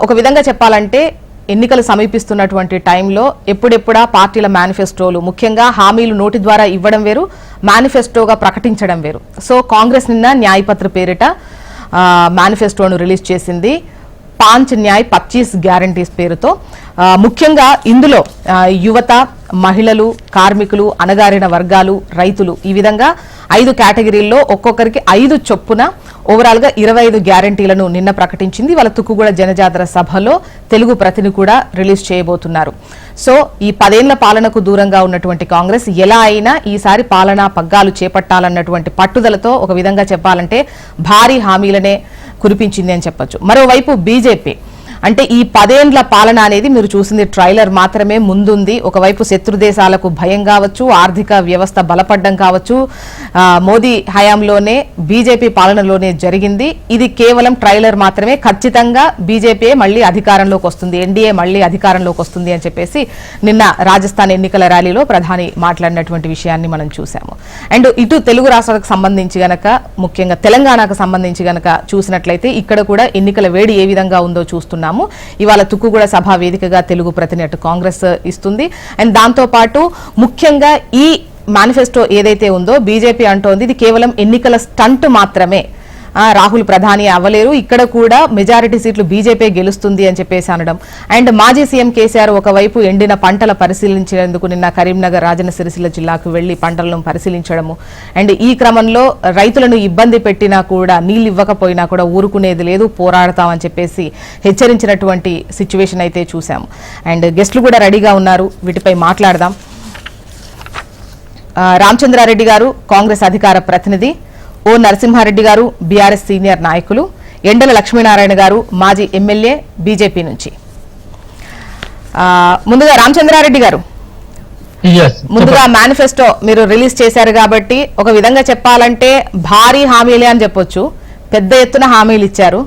ఒక విధంగా చెప్పాలంటే ఎన్నికలు సమీపిస్తున్నటువంటి టైంలో ఎప్పుడెప్పుడా పార్టీల మేనిఫెస్టోలు ముఖ్యంగా హామీలు నోటి ద్వారా ఇవ్వడం వేరు, మేనిఫెస్టోగా ప్రకటించడం వేరు. సో కాంగ్రెస్ నిన్న న్యాయపత్ర పేరిట మేనిఫెస్టోను రిలీజ్ చేసింది. 5 న్యాయ్ 25 గ్యారంటీస్ పేరుతో. ముఖ్యంగా ఇందులో యువత, మహిళలు, కార్మికులు, అణగారిన వర్గాలు, రైతులు ఈ విధంగా 5 కేటగిరీల్లో ఒక్కొక్కరికి 5 చొప్పున ఓవరాల్ గా 25 గ్యారంటీలను నిన్న ప్రకటించింది. వాళ్ళ తుక్కుగూడ జనజాతర సభలో తెలుగు ప్రతిని కూడా రిలీజ్ చేయబోతున్నారు. సో ఈ 10 ఏళ్ల పాలనకు దూరంగా ఉన్నటువంటి కాంగ్రెస్ ఎలా అయినా ఈసారి పాలనా పగ్గాలు చేపట్టాలన్నటువంటి పట్టుదలతో ఒక విధంగా చెప్పాలంటే భారీ హామీలనే కురిపించింది అని చెప్పొచ్చు. మరోవైపు బీజేపీ అంటే ఈ 10 ఏళ్ల పాలన అనేది మీరు చూసింది ట్రైలర్ మాత్రమే ముందుంది. ఒకవైపు శత్రు దేశాలకు భయం కావచ్చు, ఆర్థిక వ్యవస్థ బలపడ్డం కావచ్చు, మోదీ హయాంలోనే బీజేపీ పాలనలోనే జరిగింది. ఇది కేవలం ట్రైలర్ మాత్రమే. ఖచ్చితంగా బీజేపీ మళ్లీ అధికారంలోకి వస్తుంది, ఎన్డీఏ మళ్లీ అధికారంలోకి వస్తుంది అని చెప్పేసి నిన్న రాజస్థాన్ ఎన్నికల ర్యాలీలో ప్రధాని మాట్లాడినటువంటి విషయాన్ని మనం చూసాము. అండ్ ఇటు తెలుగు రాష్ట్రాలకు సంబంధించి గనక, ముఖ్యంగా తెలంగాణకు సంబంధించి గనక చూసినట్లయితే ఇక్కడ కూడా ఎన్నికల వేడి ఏ విధంగా ఉందో చూస్తున్నాము. ఇవాళ తుక్కుగూడ సభా వేదికగా తెలుగు ప్రతిని అటు కాంగ్రెస్ ఇస్తుంది. అండ్ దాంతో పాటు ముఖ్యంగా ఈ మేనిఫెస్టో ఏదైతే ఉందో బీజేపీ అంటోంది ఇది కేవలం ఎన్నికల స్టంట్ మాత్రమే, రాహుల్ ప్రధాని అవ్వలేరు, ఇక్కడ కూడా మెజారిటీ సీట్లు బీజేపీ గెలుస్తుంది అని చెప్పేసి అనడం. అండ్ మాజీ సీఎం కేసీఆర్ ఒకవైపు ఎండిన పంటల పరిశీలించేందుకు నిన్న కరీంనగర్, రాజన్న సిరిసిల్ల జిల్లాకు వెళ్లి పంటలను పరిశీలించడము. అండ్ ఈ క్రమంలో రైతులను ఇబ్బంది పెట్టినా కూడా, నీళ్లు ఇవ్వకపోయినా కూడా ఊరుకునేది లేదు, పోరాడతామని చెప్పేసి హెచ్చరించినటువంటి సిచ్యువేషన్ అయితే చూసాము. అండ్ గెస్టులు కూడా రెడీగా ఉన్నారు, వీటిపై మాట్లాడదాం. రామచంద్రారెడ్డి గారు కాంగ్రెస్ అధికార ప్రతినిధి, ఓ నరసింహారెడ్డి గారు బీఆర్ఎస్ సీనియర్ నాయకులు, ఎండల లక్ష్మీనారాయణ గారు మాజీ ఎమ్మెల్యే బీజేపీ నుంచి. ముందుగా రామచంద్రారెడ్డి గారు, ముందుగా మేనిఫెస్టో మీరు రిలీజ్ చేశారు కాబట్టి ఒక విధంగా చెప్పాలంటే భారీ హామీలే అని చెప్పొచ్చు, పెద్ద ఎత్తున హామీలు ఇచ్చారు.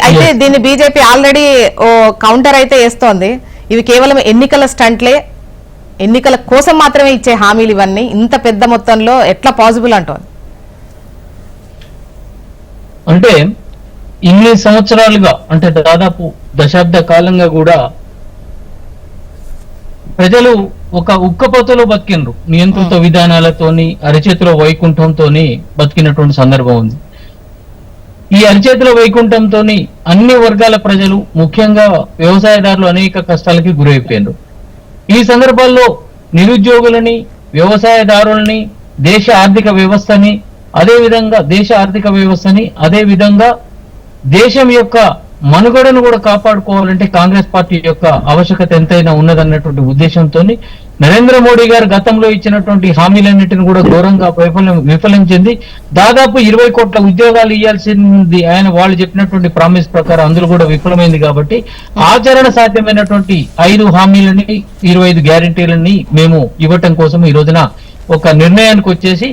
అయితే దీన్ని బీజేపీ ఆల్రెడీ ఓ కౌంటర్ అయితే వేస్తోంది, ఇవి కేవలం ఎన్నికల స్టంట్లే, ఎన్నికల కోసం మాత్రమే ఇచ్చే హామీలు ఇవన్నీ, ఇంత పెద్ద మొత్తంలో ఎట్లా పాసిబుల్ అంటోంది? అంటే ఇన్ని సంవత్సరాలుగా, అంటే దాదాపు దశాబ్ద కాలంగా కూడా ప్రజలు ఒక ఉక్కపోతలో బతికినరు, నియంత్రిత విధానాలతోని, అరిచేతిలో వైకుంఠంతోని బతికినటువంటి సందర్భం ఉంది. ఈ అరిచేతిలో వైకుంఠంతో అన్ని వర్గాల ప్రజలు, ముఖ్యంగా వ్యవసాయదారులు అనేక కష్టాలకి గురైపోయినారు. ఈ సందర్భాల్లో నిరుద్యోగులని, వ్యవసాయదారులని, దేశ ఆర్థిక వ్యవస్థని, అదే విధంగా దేశం యొక్క మనుగడను కూడా కాపాడుకోవాలంటే కాంగ్రెస్ పార్టీ యొక్క ఆవశ్యకత ఎంతైనా ఉన్నదన్నటువంటి ఉద్దేశంతో నరేంద్ర మోడీ గారు గతంలో ఇచ్చినటువంటి హామీలన్నింటిని కూడా ఘోరంగా విఫలం చెంది దాదాపు 20 కోట్ల ఉద్యోగాలు ఇవ్వాల్సింది ఆయన వాళ్ళు చెప్పినటువంటి ప్రామిస్ ప్రకారం అందులో కూడా విఫలమైంది. కాబట్టి ఆచరణ సాధ్యమైనటువంటి 5 హామీలని, 25 గ్యారంటీలని మేము ఇవ్వటం కోసం ఈ రోజున ఒక నిర్ణయానికి వచ్చేసి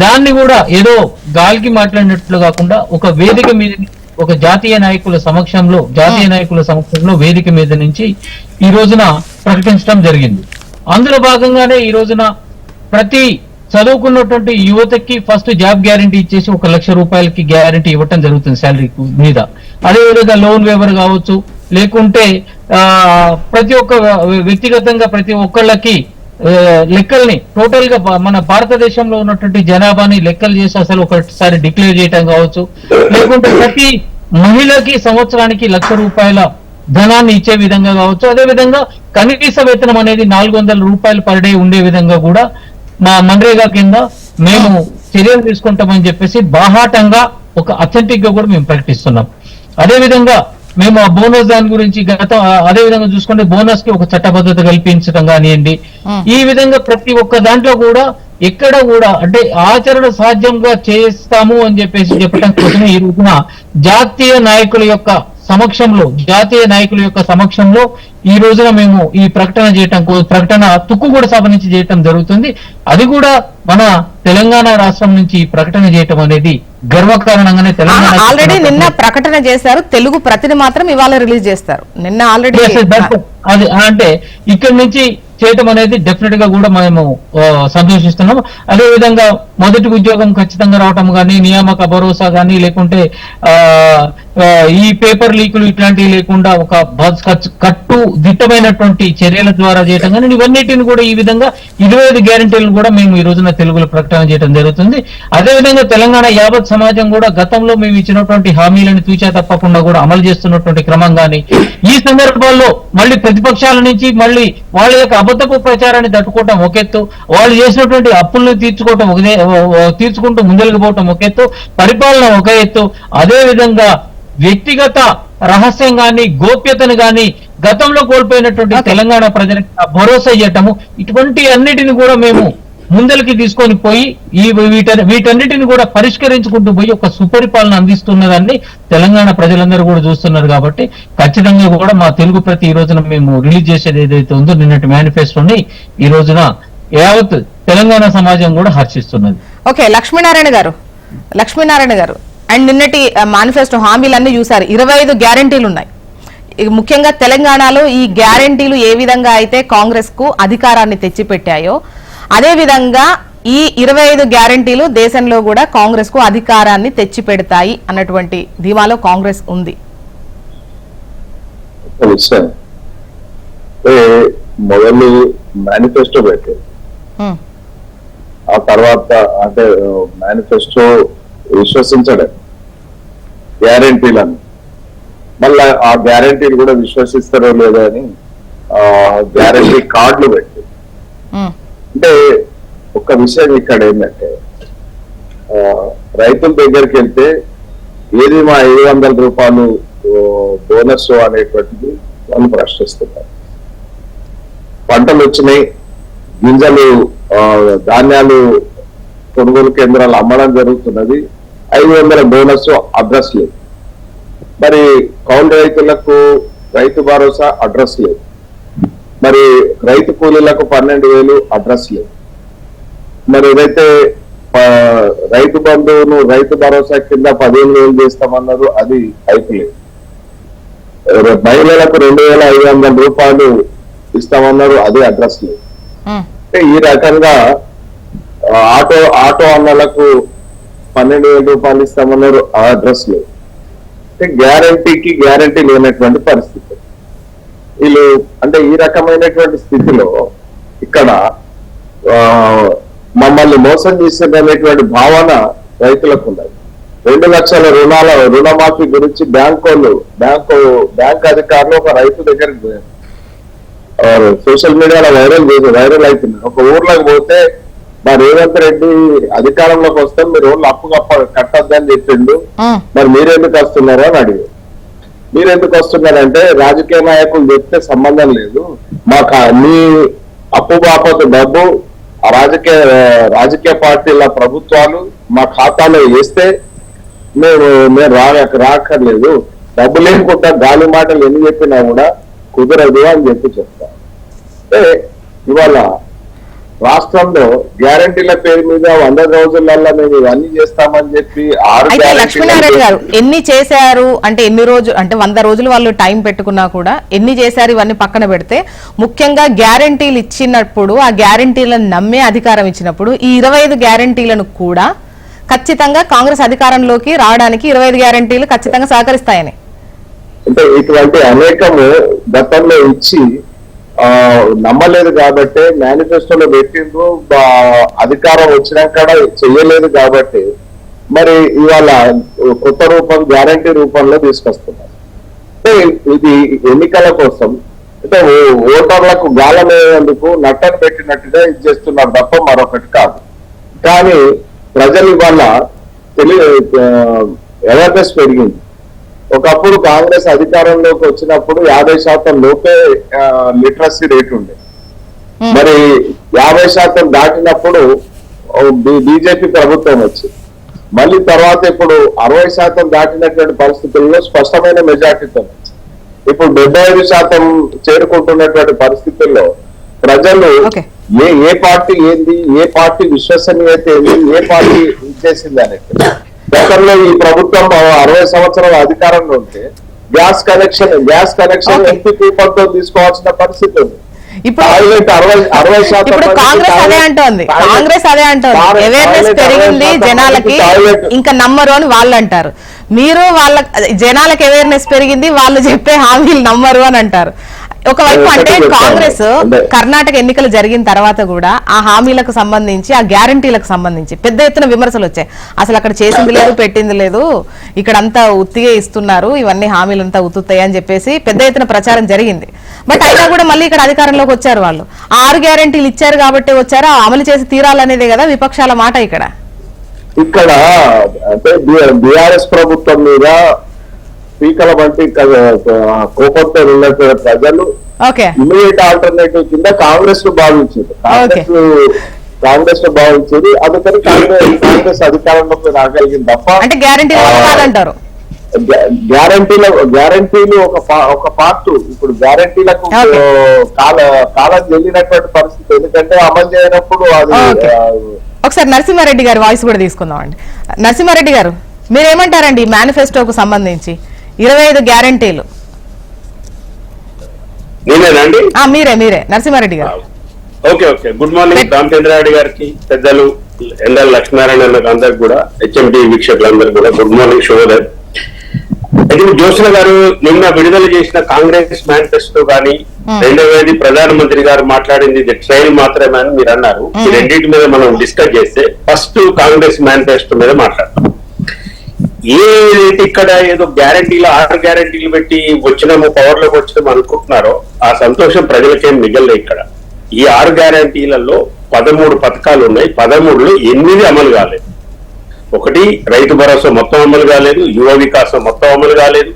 దాన్ని కూడా ఏదో గాలికి మాట్లాడినట్లు కాకుండా ఒక వేదిక మీద, ఒక జాతీయ నాయకుల సమక్షంలో వేదిక మీద నుంచి ఈ రోజున ప్రకటించడం జరిగింది. అందులో భాగంగానే ఈ రోజున ప్రతి చదువుకున్నటువంటి యువతకి ఫస్ట్ జాబ్ గ్యారంటీ ఇచ్చేసి 1 లక్ష రూపాయలకి గ్యారంటీ ఇవ్వటం జరుగుతుంది శాలరీ మీద. అదేవిధంగా లోన్ వేవర్ కావచ్చు, లేకుంటే ప్రతి ఒక్క వ్యక్తిగతంగా ప్రతి ఒక్కళ్ళకి లెక్కల్ని టోటల్ గా మన భారతదేశంలో ఉన్నటువంటి జనాభాని లెక్కలు చేసి అసలు ఒకసారి డిక్లేర్ చేయటం కావచ్చు, లేకుంటే ప్రతి మహిళకి సంవత్సరానికి 1 లక్ష రూపాయల ధనాన్ని ఇచ్చే విధంగా కావచ్చు. అదేవిధంగా కనీస వేతనం అనేది 400 రూపాయలు పర్ డే ఉండే విధంగా కూడా మా మన్రేగా కింద మేము చర్యలు తీసుకుంటామని చెప్పేసి బాహాటంగా ఒక అథెంటిక్ గా కూడా మేము ప్రకటిస్తున్నాం. అదేవిధంగా మేము ఆ బోనస్ దాని గురించి అదే విధంగా చూసుకుంటే బోనస్ కి ఒక చట్టబద్ధత కల్పించడం కానివ్వండి, ఈ విధంగా ప్రతి ఒక్క దాంట్లో కూడా ఎక్కడ కూడా అంటే ఆచరణ సాధ్యంగా చేస్తాము అని చెప్పేసి చెప్పడం కోసమే ఈ రోజున జాతీయ నాయకుల యొక్క సమక్షంలో ఈ రోజున మేము ఈ ప్రకటన తుక్కుగూడ సభ నుంచి చేయటం జరుగుతుంది. అది కూడా మన తెలంగాణ రాష్ట్రం నుంచి ప్రకటన చేయటం అనేది గర్వకారణంగానే తెలంగాణ ఆల్రెడీ నిన్న ప్రకటన చేశారు, తెలుగు ప్రతిని మాత్రం ఇవాళ రిలీజ్ చేస్తారు. నిన్న ఆల్రెడీ అది అంటే ఇక్కడి నుంచి చేయటం అనేది డెఫినెట్ గా కూడా మేము సంతోషిస్తున్నాం. అదే విధంగా మొదటి ఉద్యోగం ఖచ్చితంగా రావటం కానీ, నియామక భరోసా కానీ, లేకుంటే ఈ పేపర్ లీకులు ఇట్లాంటివి లేకుండా ఒక దిట్టమైనటువంటి చర్యల ద్వారా చేయటం కానీ ఇవన్నిటిని కూడా ఈ విధంగా 25 గ్యారెంటీలను కూడా మేము ఈ రోజున తెలుగులో ప్రకటన చేయడం జరుగుతుంది. అదేవిధంగా తెలంగాణ యావత్ సమాజం కూడా గతంలో మేము ఇచ్చినటువంటి హామీలను తూచా తప్పకుండా కూడా అమలు చేస్తున్నటువంటి క్రమం కానీ ఈ సందర్భాల్లో మళ్ళీ ప్రతిపక్షాల నుంచి మళ్ళీ వాళ్ళ యొక్క అబద్ధపు ప్రచారాన్ని తట్టుకోవటం ఒక ఎత్తు, వాళ్ళు చేసినటువంటి అప్పులను తీర్చుకుంటూ ముందరికి పోవటం ఒక ఎత్తు, పరిపాలన ఒక ఎత్తు, అదే విధంగా వ్యక్తిగత రహస్యం గాని గోప్యతను గాని గతంలో కోల్పోయినటువంటి తెలంగాణ ప్రజలకు భరోసా ఇవ్వటము, ఇటువంటి అన్నిటిని కూడా మేము ముందరికి తీసుకొని పోయి వీటన్నిటిని కూడా పరిష్కరించుకుంటూ పోయి ఒక సుపరిపాలన అందిస్తున్నదాన్ని తెలంగాణ ప్రజలందరూ కూడా చూస్తున్నారు. కాబట్టి ఖచ్చితంగా కూడా మా తెలుగు ప్రతి ఈ రోజున మేము రిలీజ్ చేసేది ఏదైతే ఉందో నిన్నటి మేనిఫెస్టోని ఈ రోజున యావత్ తెలంగాణ సమాజం కూడా హర్షిస్తున్నది. ఓకే, లక్ష్మీనారాయణ గారు అండ్ నిన్నటి మేనిఫెస్టో హామీలన్నీ చూసారు. 25 గ్యారెంటీలు ఉన్నాయి. ముఖ్యంగా తెలంగాణలో ఈ గ్యారెంటీలు ఏ విధంగా అయితే కాంగ్రెస్ కు అధికారాన్ని తెచ్చిపెట్టాయో అదే విధంగా ఈ 25 గ్యారెంటీలు దేశంలో కూడా కాంగ్రెస్ కు అధికారాన్ని తెచ్చిపెడతాయి అన్నటువంటి ధీమాలో కాంగ్రెస్ ఉంది. మొదలు మేనిఫెస్టో పెట్టారు, ఆ తర్వాత అంటే మేనిఫెస్టో విశ్వసించడం గ్యారెంటీలను, మళ్ళా ఆ గ్యారెంటీలు కూడా విశ్వసిస్తారో లేదో అని గ్యారెంటీ కార్డులు పెట్టి, అంటే ఒక విషయం ఇక్కడ ఏంటంటే రైతుల దగ్గరికి వెళ్తే ఏది మా 500 రూపాయలు బోనస్ అనేటువంటిది వాళ్ళు ప్రశ్నిస్తున్నారు. పంటలు వచ్చినాయి, గింజలు ధాన్యాలు కొనుగోలు కేంద్రాలు అమ్మడం జరుగుతున్నది, 500 బోనస్ అడ్రస్ లేదు. మరి కౌలు రైతులకు రైతు భరోసా అడ్రస్ లేదు, మరి రైతు కూలీలకు 12,000 అడ్రస్ లేదు, మరి ఏదైతే రైతు బంధువును రైతు భరోసా కింద 15,000 చేస్తామన్నారు అది అయిపోలేదు. మహిళలకు 2,500 రూపాయలు ఇస్తామన్నారు అది అడ్రస్ లేదు. అంటే ఈ రకంగా ఆటో అన్నలకు 12,000 రూపాయలు ఇస్తామన్నారు ఆ అడ్రస్ లేదు. అంటే గ్యారంటీ లేనటువంటి పరిస్థితి వీళ్ళు. అంటే ఈ రకమైనటువంటి స్థితిలో ఇక్కడ మమ్మల్ని మోసం చేసేదనేటువంటి భావన రైతులకు ఉన్నది. 2 లక్షల రుణమాఫీ గురించి బ్యాంక్ అధికారులు ఒక రైతు దగ్గరికి పోయారు, సోషల్ మీడియాలో వైరల్ అవుతున్నారు. ఒక ఊర్లోకి పోతే మా రేవంత్ రెడ్డి అధికారంలోకి వస్తే మీరు ఓన్లు అప్పు కట్టద్దని చెప్పిండు, మరి మీరెందుకు వస్తున్నారు అని అడిగారు. మీరెందుకు వస్తున్నారంటే రాజకీయ నాయకులు చెప్తే సంబంధం లేదు, మాకు మీ అప్పు బాపతు డబ్బు రాజకీయ పార్టీల ప్రభుత్వాలు మా ఖాతాలో వేస్తే మేము రాకర్లేదు, డబ్బు లేకుండా గాలి మాటలు ఎన్ని చెప్పినా కూడా కుదరదు అని చెప్తాం. అంటే ఇవాళ రాష్ట్రంలో గ్యారంటీల పేరు మీద 100 రోజులలో మేము ఇవన్నీ చేస్తామని చెప్పి లక్ష్మీనారాయణ గారు ఎన్ని చేశారు అంటే ఎన్ని రోజులు అంటే 100 రోజులు వాళ్ళు టైం పెట్టుకున్నా కూడా ఎన్ని చేశారు ఇవన్నీ పక్కన పెడితే ముఖ్యంగా గ్యారంటీలు ఇచ్చినప్పుడు ఆ గ్యారంటీలను నమ్మే అధికారం ఇచ్చినప్పుడు ఈ 25 గ్యారంటీలను కూడా ఖచ్చితంగా కాంగ్రెస్ అధికారంలోకి రావడానికి 25 గ్యారంటీలు ఖచ్చితంగా సహకరిస్తాయని అంటే ఇటువంటి అనేకము గతంలో ఇచ్చి నమ్మలేదు కాబట్టి మేనిఫెస్టోలో పెట్టిండ్రు, అధికారం వచ్చినాక చెయ్యలేదు కాబట్టి మరి ఇవాళ కొత్త రూపం గ్యారంటీ రూపంలో తీసుకొస్తున్నారు. అంటే ఇది ఎన్నికల కోసం అంటే ఓటర్లకు గాలమేందుకు నట్టను పెట్టినట్టుగా ఇది చేస్తున్నారు తప్ప మరొకటి కాదు. కానీ ప్రజలు ఇవాళ అవేర్నెస్ పెరిగింది. ఒకప్పుడు కాంగ్రెస్ అధికారంలోకి వచ్చినప్పుడు 50% లోపే లిటరసీ రేట్ ఉండే, మరి 50% దాటినప్పుడు బీజేపీ ప్రభుత్వం వచ్చింది. మళ్ళీ తర్వాత ఇప్పుడు 60% దాటినటువంటి పరిస్థితుల్లో స్పష్టమైన మెజార్టీతో వచ్చింది. ఇప్పుడు 75% చేరుకుంటున్నటువంటి పరిస్థితుల్లో ప్రజలు ఏ పార్టీ ఏంది, ఏ పార్టీ విశ్వసనీయత ఏంది, ఏ పార్టీ ఇచ్చేసింది అనేది. గతంలో ఈ ప్రభుత్వం 60 సంవత్సరాల అధికారంలో ఉంటే గ్యాస్ కనెక్షన్ ఎంపీ కూపంతో తీసుకోవాల్సిన పరిస్థితి ఉంది. ఇప్పుడు టాయిలెట్ 60% ఇప్పుడు కాంగ్రెస్ అదే అంటోంది, అవేర్నెస్ పెరిగింది జనాలకి, ఇంకా నమ్మరు అని వాళ్ళు అంటారు. మీరు వాళ్ళ జనాలకు అవేర్నెస్ పెరిగింది, వాళ్ళు చెప్పే హామీలు నమ్మరు అని అంటారు. ఒకవైపు అంటే కాంగ్రెస్ కర్ణాటక ఎన్నికలు జరిగిన తర్వాత కూడా ఆ హామీలకు సంబంధించి, ఆ గ్యారంటీలకు సంబంధించి పెద్ద ఎత్తున విమర్శలు వచ్చాయి. అసలు అక్కడ చేసింది లేదు, పెట్టింది లేదు, ఇక్కడ అంతా ఉత్తిగే ఇస్తున్నారు, ఇవన్నీ హామీలంతా ఉత్తుతాయి అని చెప్పేసి పెద్ద ఎత్తున ప్రచారం జరిగింది. బట్ అయినా కూడా మళ్ళీ ఇక్కడ అధికారంలోకి వచ్చారు వాళ్ళు. 6 గ్యారంటీలు ఇచ్చారు కాబట్టి వచ్చారు, అమలు చేసి తీరాలనేదే కదా విపక్షాల మాట. ఇక్కడ అంటే బీఆర్ఎస్ ప్రభుత్వం మీద స్పీకర్ వంటి కోపంతో ఉన్నటువంటి ప్రజలు ఇమీడియట్ ఆల్టర్నేటివ్ కింద కాంగ్రెస్ ను భావించింది, కాంగ్రెస్ ను భావించింది. అందుకని కాంగ్రెస్ అధికారంలోకి రాగలిగింది తప్ప అంటే గ్యారంటీలు ఒక పార్ట్. ఇప్పుడు గ్యారంటీలకు కాలం చెల్లినటువంటి పరిస్థితి, ఎందుకంటే అమలు చేయనప్పుడు అది. ఒకసారి నరసింహారెడ్డి గారి వాయిస్ కూడా తీసుకుందాం అండి. నరసింహారెడ్డి గారు, మీరేమంటారండి మేనిఫెస్టోకు సంబంధించి 25 గ్యారంటీలు? మీరే నరసింహారెడ్డి గారు. ఓకే, గుడ్ మార్నింగ్ రామచంద్రారెడ్డి గారికి, పెద్దలు ఎండల లక్ష్మీనారాయణ అందరికి కూడా, హెచ్ఎండి వీక్షకులందరూ కూడా గుడ్ మార్నింగ్, శుభోదయం. అయితే జ్యోత్స్న గారు నిన్న విడుదల చేసిన కాంగ్రెస్ మేనిఫెస్టో గానీ, రెండవది ప్రధానమంత్రి గారు మాట్లాడింది ఇది ట్రైల్ మాత్రమే అని మీరు అన్నారు. ఈ రెండింటి మీద మనం డిస్కస్ చేస్తే ఫస్ట్ కాంగ్రెస్ మేనిఫెస్టో మీద మాట్లాడతాం. ఏదైతే ఇక్కడ ఏదో గ్యారంటీలు 6 గ్యారంటీలు పెట్టి వచ్చినాము, పవర్ లోకి వచ్చినాము అనుకుంటున్నారో ఆ సంతోషం ప్రజలకేం మిగలలే. ఇక్కడ ఈ 6 గ్యారంటీలలో 13 పథకాలు ఉన్నాయి, 13లో 8 అమలు కాలేదు. ఒకటి రైతు భరోసా మొత్తం అమలు కాలేదు, యువ వికాసం మొత్తం అమలు కాలేదు,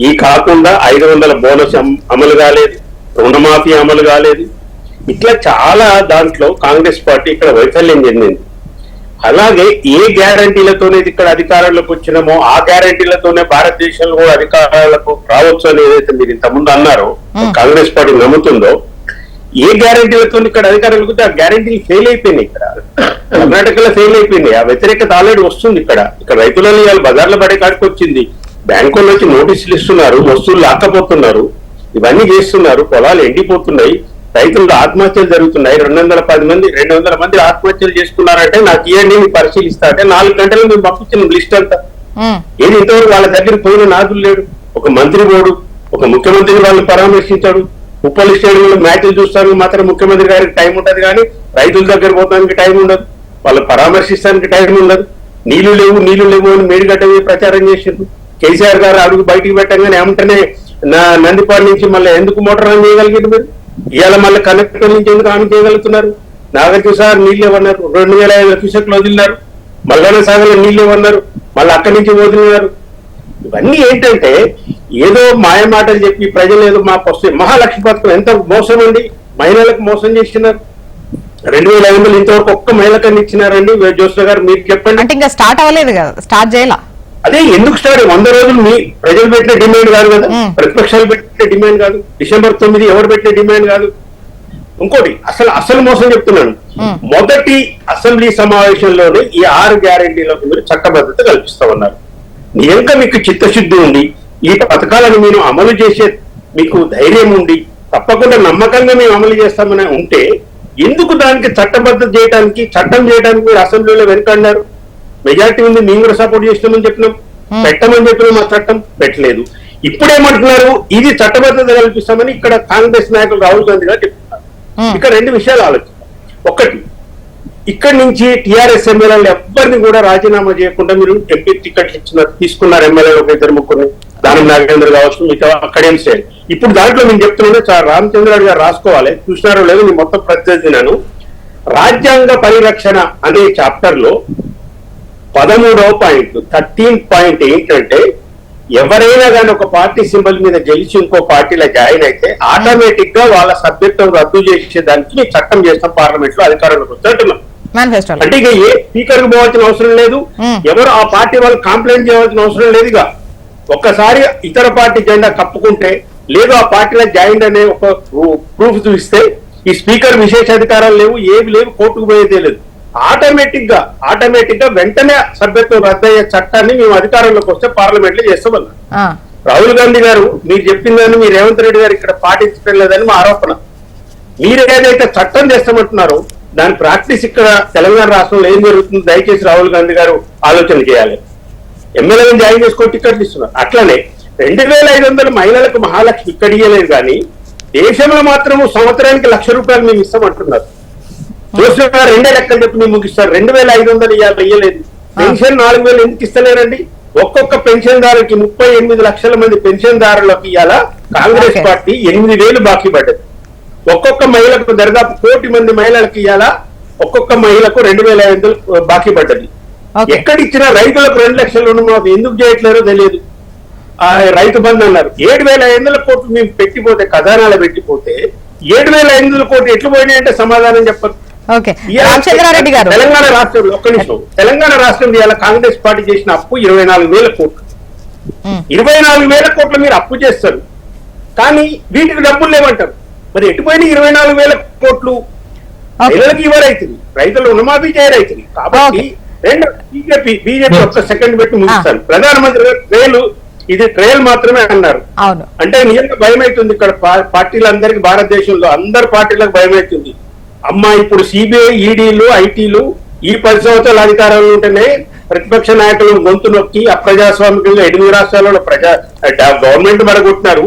ఈ కాకుండా 500 బోనస్ అమలు కాలేదు, రుణమాఫీ అమలు కాలేదు. ఇట్లా చాలా దాంట్లో కాంగ్రెస్ పార్టీ ఇక్కడ వైఫల్యం చెందింది. అలాగే ఏ గ్యారంటీలతోనే ఇక్కడ అధికారంలోకి వచ్చినామో ఆ గ్యారంటీలతోనే భారతదేశంలో కూడా అధికారాలకు రావచ్చు అని ఏదైతే మీరు ఇంతకుముందు అన్నారో, కాంగ్రెస్ పార్టీ నమ్ముతుందో, ఏ గ్యారంటీలతో ఇక్కడ అధికారంలోకి వస్తే ఆ గ్యారంటీలు ఫెయిల్ అయిపోయినాయి. ఇక్కడ కర్ణాటకలో ఫెయిల్ అయిపోయినాయి. ఆ వ్యతిరేకత ఆల్రెడీ వస్తుంది. ఇక్కడ రైతులను ఇవాళ బజార్లో పడే కాడికి వచ్చింది. బ్యాంకుల నుంచి నోటీసులు ఇస్తున్నారు, వస్తువులు లాక్కపోతున్నారు, ఇవన్నీ చేస్తున్నారు, పొలాలు ఎండిపోతున్నాయి, రైతులు ఆత్మహత్యలు జరుగుతున్నాయి. 200 మంది ఆత్మహత్యలు చేసుకున్నారంటే నాకు ఇవన్నీ మీరు పరిశీలిస్తా అంటే 4 గంటలు మేము పంపించిన లిస్ట్ అంతా. ఏది ఇంతవరకు వాళ్ళ దగ్గర పోయిన నాదులు లేడు. ఒక మంత్రి పోడు, ఒక ముఖ్యమంత్రిని వాళ్ళు పరామర్శించాడు, ఉప్పల్ స్టేడియంలో మ్యాచ్లు చూస్తానికి మాత్రం ముఖ్యమంత్రి గారికి టైం ఉంటది, కానీ రైతుల దగ్గర పోతానికి టైం ఉండదు, వాళ్ళు పరామర్శిస్తానికి టైం ఉండదు. నీళ్లు లేవు అని మేడిగడ్డ మీద ప్రచారం చేసిండ్రు. కేసీఆర్ గారు అడుగు బయటికి పెట్టగానే ఏమంటేనే నందిపాడు నుంచి మళ్ళీ ఎందుకు మోటార్ ఆన్ చేయగలిగింది మీరు? ఇవాళ మళ్ళీ కనెక్టర్ నుంచి ఎందుకు ఆన్ చేయగలుగుతున్నారు? నాగార్జున సాగర్ నీళ్ళు ఇవ్వన్నారు, 2500 క్యూసెక్లు వదిలినారు. మల్లన్న సాగర్లో నీళ్ళు ఇవ్వన్నారు, మళ్ళీ అక్కడి నుంచి వదిలినారు. ఇవన్నీ ఏంటంటే ఏదో మాయ మాటలు చెప్పి ప్రజలు ఏదో మాకు వస్తాయి. మహాలక్ష్మి పథకం ఎంత మోసం అండి, మహిళలకు మోసం చేస్తున్నారు. 2500 ఇంతవరకు ఒక్క మహిళకన్నా ఇచ్చినారండి. జ్యోత్స్న గారు మీరు చెప్పండి. అంటే ఇంకా స్టార్ట్ అవ్వలేదు కదా, స్టార్ట్ చేయాల. అదే ఎందుకు స్టార్ట్ 100 రోజులు మీ ప్రజలు పెట్టిన డిమాండ్ కాదు కదా, ప్రతిపక్షాలు పెట్టిన డిమాండ్ కాదు, December 9 ఎవరు పెట్టిన డిమాండ్ కాదు. ఇంకోటి అసలు మోసం చెప్తున్నాను, మొదటి అసెంబ్లీ సమావేశంలోనే ఈ 6 గ్యారంటీలకు మీరు చట్టబద్ధత కల్పిస్తామన్నారు. ఇంకా మీకు చిత్తశుద్ధి ఉండి ఈ పథకాలను మీరు అమలు చేసే మీకు ధైర్యం ఉండి తప్పకుండా నమ్మకంగా మేము అమలు చేస్తామని ఉంటే ఎందుకు దానికి చట్టబద్ధత చేయడానికి, చట్టం చేయడానికి మీరు అసెంబ్లీలో వెనుకన్నారు? మెజారిటీ ఉంది, మేము కూడా సపోర్ట్ చేసినామని చెప్పినాం, పెట్టమని చెప్పినాం, ఆ చట్టం పెట్టలేదు. ఇప్పుడేమంటున్నారు, ఇది చట్టబద్ధత కల్పిస్తామని ఇక్కడ కాంగ్రెస్ నాయకులు రాహుల్ గాంధీ గారు చెప్తున్నారు. ఇక్కడ 2 విషయాలు ఆలోచిస్తాం. ఒకటి, ఇక్కడి నుంచి టీఆర్ఎస్ ఎమ్మెల్యేలు ఎవ్వరిని కూడా రాజీనామా చేయకుండా మీరు ఎంపీ టికెట్లు తీసుకున్నారు. ఎమ్మెల్యేలు ఒక 2-3 దానం నాగేంద్ర కావచ్చు, మీకు అక్కడేం చేయాలి. ఇప్పుడు దాంట్లో నేను చెప్తున్నాను, రామచంద్రరావు గారు రాసుకోవాలి, చూసినారో లేదో నేను మొత్తం ప్రతిదినాను. రాజ్యాంగ పరిరక్షణ అనే చాప్టర్ లో 13వ పాయింట్ 13 పాయింట్ ఏంటంటే, ఎవరైనా కానీ ఒక పార్టీ సింబల్ మీద గెలిచి ఇంకో పార్టీలో జాయిన్ అయితే ఆటోమేటిక్ గా వాళ్ళ సభ్యత్వం రద్దు చేసేదానికి చట్టం చేస్తాం పార్లమెంట్ లో అధికారంలోకి వస్తే అంటున్నాం. అంటే ఇక ఏ స్పీకర్ కు పోవాల్సిన అవసరం లేదు, ఎవరు ఆ పార్టీ వాళ్ళు కంప్లైంట్ చేయవలసిన అవసరం లేదు. ఇక ఒక్కసారి ఇతర పార్టీ జెండా కప్పుకుంటే లేదు ఆ పార్టీలో జాయిన్ అనే ఒక ప్రూఫ్ చూపిస్తే ఈ స్పీకర్ విశేషాధికారాలు లేవు, ఏవి లేవు, కోర్టుకు పోయేదే లేదు. ఆటోమేటిక్ గా వెంటనే సభ్యత్వం రద్దయ్యే చట్టాన్ని మేము అధికారంలోకి వస్తే పార్లమెంట్ లో చేస్తామన్నారు. రాహుల్ గాంధీ గారు మీరు చెప్పిందని మీరు రేవంత్ రెడ్డి గారు ఇక్కడ పాటించడం లేదని మా ఆరోపణ. మీరు ఏదైతే చట్టం చేస్తామంటున్నారో దాని ప్రాక్టీస్ ఇక్కడ తెలంగాణ రాష్ట్రంలో ఏం జరుగుతుంది దయచేసి రాహుల్ గాంధీ గారు ఆలోచన చేయాలి. ఎమ్మెల్యేలను జాయిన్ చేసుకొని టికెట్లు ఇస్తున్నారు. అట్లనే 2500 మహిళలకు మహాలక్ష్మి ఇక్కడ ఇయ్యలేదు కానీ దేశంలో మాత్రము సంవత్సరానికి ₹1,00,000 మేము ఇస్తామంటున్నారు. చూసిన రెండే లెక్కలు చెప్పి మేము ముగిస్తారు. 2500 ఇయ్యలేదు. పెన్షన్ 4,000 ఎందుకు ఇస్తలేరండి? ఒక్కొక్క పెన్షన్ దారుకి 38 లక్షల మంది పెన్షన్ దారులకు ఇవాళ కాంగ్రెస్ పార్టీ 8,000 బాకీ పడ్డది. ఒక్కొక్క మహిళకు దరిదాపు 1 కోటి మంది మహిళలకు ఇవాళ ఒక్కొక్క మహిళకు 2,500 బాకీ పడ్డది. ఎక్కడిచ్చినా రైతులకు 2 లక్షల రుణమాఫీ ఎందుకు చేయట్లేరో తెలియదు. రైతు బంధు అన్నారు. 7,500 కోట్లు మేము పెట్టిపోతే ఖజానాలో పెట్టిపోతే 7,500 కోట్లు ఎట్లు పోయినాయంటే సమాధానం చెప్పదు. రామచంద్రారెడ్డి గారు, తెలంగాణ రాష్ట్రంలో ఒక్క నిమిషం, తెలంగాణ రాష్ట్రం ఇవాళ కాంగ్రెస్ పార్టీ చేసిన అప్పు 24,000 కోట్లు. 24,000 కోట్లు మీరు అప్పు చేస్తారు కానీ వీటికి డబ్బులు లేవంటారు. మరి ఎటుపోయిన 24,000 కోట్లు రైతులకు ఇవ్వరైతుంది, రైతులు రుణమాఫీ చేయరైతుంది. కాబట్టి బీజేపీ ఒక్క సెకండ్ పెట్టి ముగిస్తాను. ప్రధానమంత్రి ఇది ట్రయల్ మాత్రమే అన్నారు. అంటే నిజంగా భయం అవుతుంది ఇక్కడ పార్టీలందరికీ, భారతదేశంలో అందరు పార్టీలకు భయం అవుతుంది. అమ్మా ఇప్పుడు సిబిఐ, ఈడీలు, ఐటీలు ఈ 10 సంవత్సరాల అధికారంలో ఉంటేనే ప్రతిపక్ష నాయకులు గొంతు నొక్కి అప్రజాస్వామికంగా 8 రాష్ట్రాలలో గవర్నమెంట్ పడగొట్టినారు.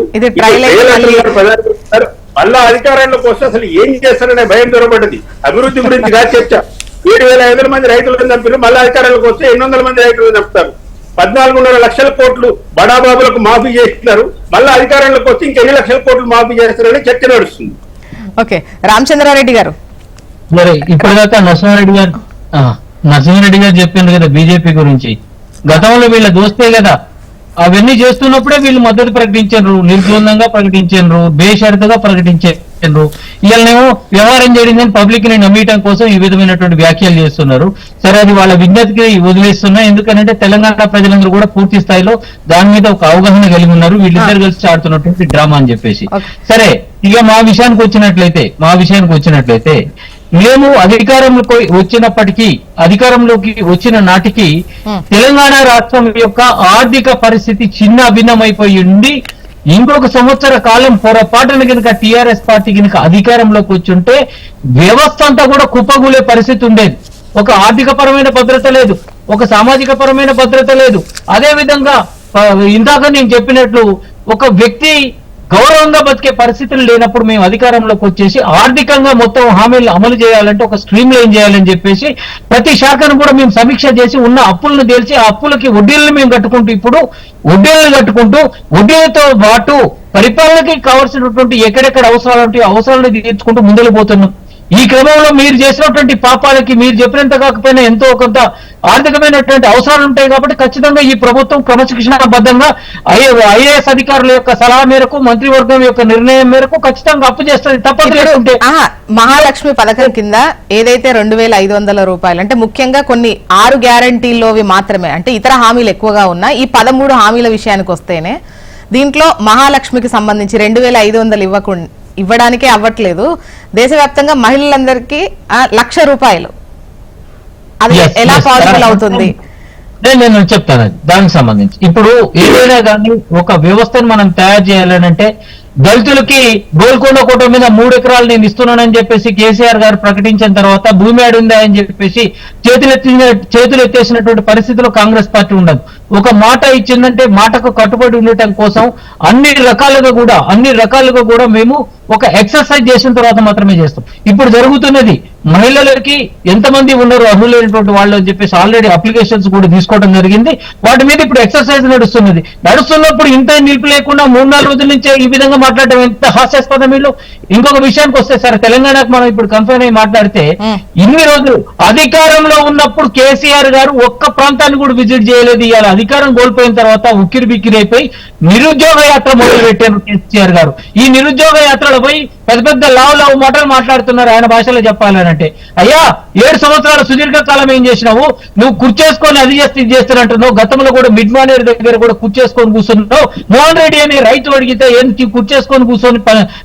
మళ్ళా అధికారంలోకి వస్తే అసలు ఏం చేస్తారనే భయం దొరకబడ్డది. అభివృద్ధి గురించి కాదు చర్చ. 7,500 మంది రైతులను చంపారు, మళ్ళీ అధికారంలోకి వస్తే 800 మంది రైతులను చంపుతారు. 14.5 లక్షల కోట్లు బడాబాబులకు మాఫీ చేస్తున్నారు, మళ్ళీ అధికారంలోకి వస్తే ఇంకెన్ని లక్షల కోట్లు మాఫీ చేస్తారని చర్చ నడుస్తుంది. ఓకే, రామచంద్రారెడ్డి గారు, మరి ఇప్పటిదాకా నరసింహారెడ్డి గారు చెప్పిండ్రు కదా బీజేపీ గురించి. గతంలో వీళ్ళ దోస్తే కదా, అవన్నీ చేస్తున్నప్పుడే వీళ్ళు మద్దతు ప్రకటించారు, నిర్ద్వందంగా ప్రకటించారు, బేషరతుగా ప్రకటించారు. వీళ్ళనేమో వ్యవహారం చేయడిందని పబ్లిక్ ని నమ్మటం కోసం ఈ విధమైనటువంటి వ్యాఖ్యలు చేస్తున్నారు. సరే, అది వాళ్ళ విజ్ఞతకి వదిలేస్తున్నా. ఎందుకంటే తెలంగాణ ప్రజలందరూ కూడా పూర్తి స్థాయిలో దాని మీద ఒక అవగాహన కలిగి ఉన్నారు. వీళ్ళిద్దరు కలిసి ఆడుతున్నటువంటి డ్రామా అని చెప్పేసి. సరే, ఇక మా విషయానికి వచ్చినట్లయితే మేము అధికారంలోకి వచ్చిన నాటికి తెలంగాణ రాష్ట్రం యొక్క ఆర్థిక పరిస్థితి చిన్న భిన్నమైపోయి ఉండి, ఇంకొక సంవత్సర కాలం పొరపాటున కనుక టిఆర్ఎస్ పార్టీ కనుక అధికారంలోకి వచ్చుంటే వ్యవస్థ అంతా కూడా కుప్పగూలే పరిస్థితి ఉండేది. ఒక ఆర్థిక పరమైన భద్రత లేదు, ఒక సామాజిక పరమైన భద్రత లేదు. అదే విధంగా ఇందాక నేను చెప్పినట్లు ఒక వ్యక్తి గౌరవంగా బతికే పరిస్థితులు లేనప్పుడు మేము అధికారంలోకి వచ్చేసి ఆర్థికంగా మొత్తం హామీలు అమలు చేయాలంటే ఒక స్ట్రీమ్ లైన్ చేయాలని చెప్పేసి ప్రతి శాఖను కూడా మేము సమీక్ష చేసి ఉన్న అప్పులను తేల్చి ఆ అప్పులకి వడ్డీలను మేము కట్టుకుంటూ వడ్డీలతో పాటు పరిపాలనకి కావాల్సినటువంటి ఎక్కడెక్కడ అవసరాలను తీర్చుకుంటూ ముందుకు పోతున్నాం. ఈ క్రమంలో మీరు చేసినటువంటి పాపాలకి మీరు చెప్పినంత కాకపోయినా ఎంతో కొంత ఆర్థికమైనటువంటి అవసరాలు ఉంటాయి. కాబట్టి ఖచ్చితంగా ఈ ప్రభుత్వం క్రమశిక్షణాబద్ధంగా ఐఏఎస్ అధికారుల యొక్క సలహా మేరకు, మంత్రివర్గం యొక్క నిర్ణయం మేరకు ఖచ్చితంగా అప్పు చేస్తుంది. తప్పదు. లేకుంటే మహాలక్ష్మి పథకం కింద ఏదైతే 2,500 రూపాయలు అంటే ముఖ్యంగా కొన్ని 6 గ్యారంటీల్లోవి మాత్రమే, అంటే ఇతర హామీలు ఎక్కువగా ఉన్నాయి. ఈ 13 హామీల విషయానికి వస్తేనే దీంట్లో మహాలక్ష్మికి సంబంధించి 2,500 ఇవ్వడానికే అవ్వట్లేదు. దేశవ్యాప్తంగా మహిళలందరికీ ₹1,00,000. అది ఎలా పాసిబుల్ అవుతుంది? నేను చెప్తాను దానికి సంబంధించి. ఇప్పుడు ఏదైనా కానీ ఒక వ్యవస్థను మనం తయారు చేయాలనంటే దళితులకి గోల్కొండ కోట మీద 3 ఎకరాలు నేను ఇస్తున్నానని చెప్పేసి కేసీఆర్ గారు ప్రకటించిన తర్వాత భూమి ఆడిందా అని చెప్పేసి చేతులు ఎత్తేసినటువంటి పరిస్థితిలో కాంగ్రెస్ పార్టీ ఉండదు. ఒక మాట ఇచ్చిందంటే మాటకు కట్టుబడి ఉండటం కోసం అన్ని రకాలుగా కూడా మేము ఒక ఎక్సర్సైజ్ చేసిన తర్వాత మాత్రమే చేస్తాం. ఇప్పుడు జరుగుతున్నది మహిళలకి ఎంతమంది ఉన్నారు అర్హులైనటువంటి వాళ్ళు అని చెప్పేసి ఆల్రెడీ అప్లికేషన్స్ కూడా తీసుకోవడం జరిగింది. వాటి మీద ఇప్పుడు ఎక్సర్సైజ్ నడుస్తున్నప్పుడు ఇంత నిలుపు లేకుండా 3-4 రోజుల నుంచే ఈ విధంగా మాట్లాడటం ఎంత హాస్యాస్పదం. వీళ్ళు ఇంకొక విషయానికి వస్తే సరే, తెలంగాణకు మనం ఇప్పుడు కన్ఫైన్ అయ్యి మాట్లాడితే ఇన్ని రోజులు అధికారంలో ఉన్నప్పుడు కేసీఆర్ గారు ఒక్క ప్రాంతాన్ని కూడా విజిట్ చేయలేదు. ఇవాళ అధికారం కోల్పోయిన తర్వాత ఉక్కిరి బిక్కిరి అయిపోయి నిరుద్యోగ యాత్ర మొదలు పెట్టారు కేసీఆర్ గారు. ఈ నిరుద్యోగ యాత్రలో పోయి పెద్ద లావు మాటలు మాట్లాడుతున్నారు. ఆయన భాషలో చెప్పాలనంటే, అయ్యా 7 సంవత్సరాల సుదీర్ఘ కాలం ఏం చేసినావు? నువ్వు కుర్చేసుకొని అది చేస్తే ఇది చేస్తున్నట్టున్నావు. గతంలో కూడా మిడ్ మానేర్ దగ్గర కూడా కుర్చేసుకొని కూర్చున్నావు. మోహన్ రెడ్డి అని రైతు అడిగితే కుర్చేసుకొని కూర్చొని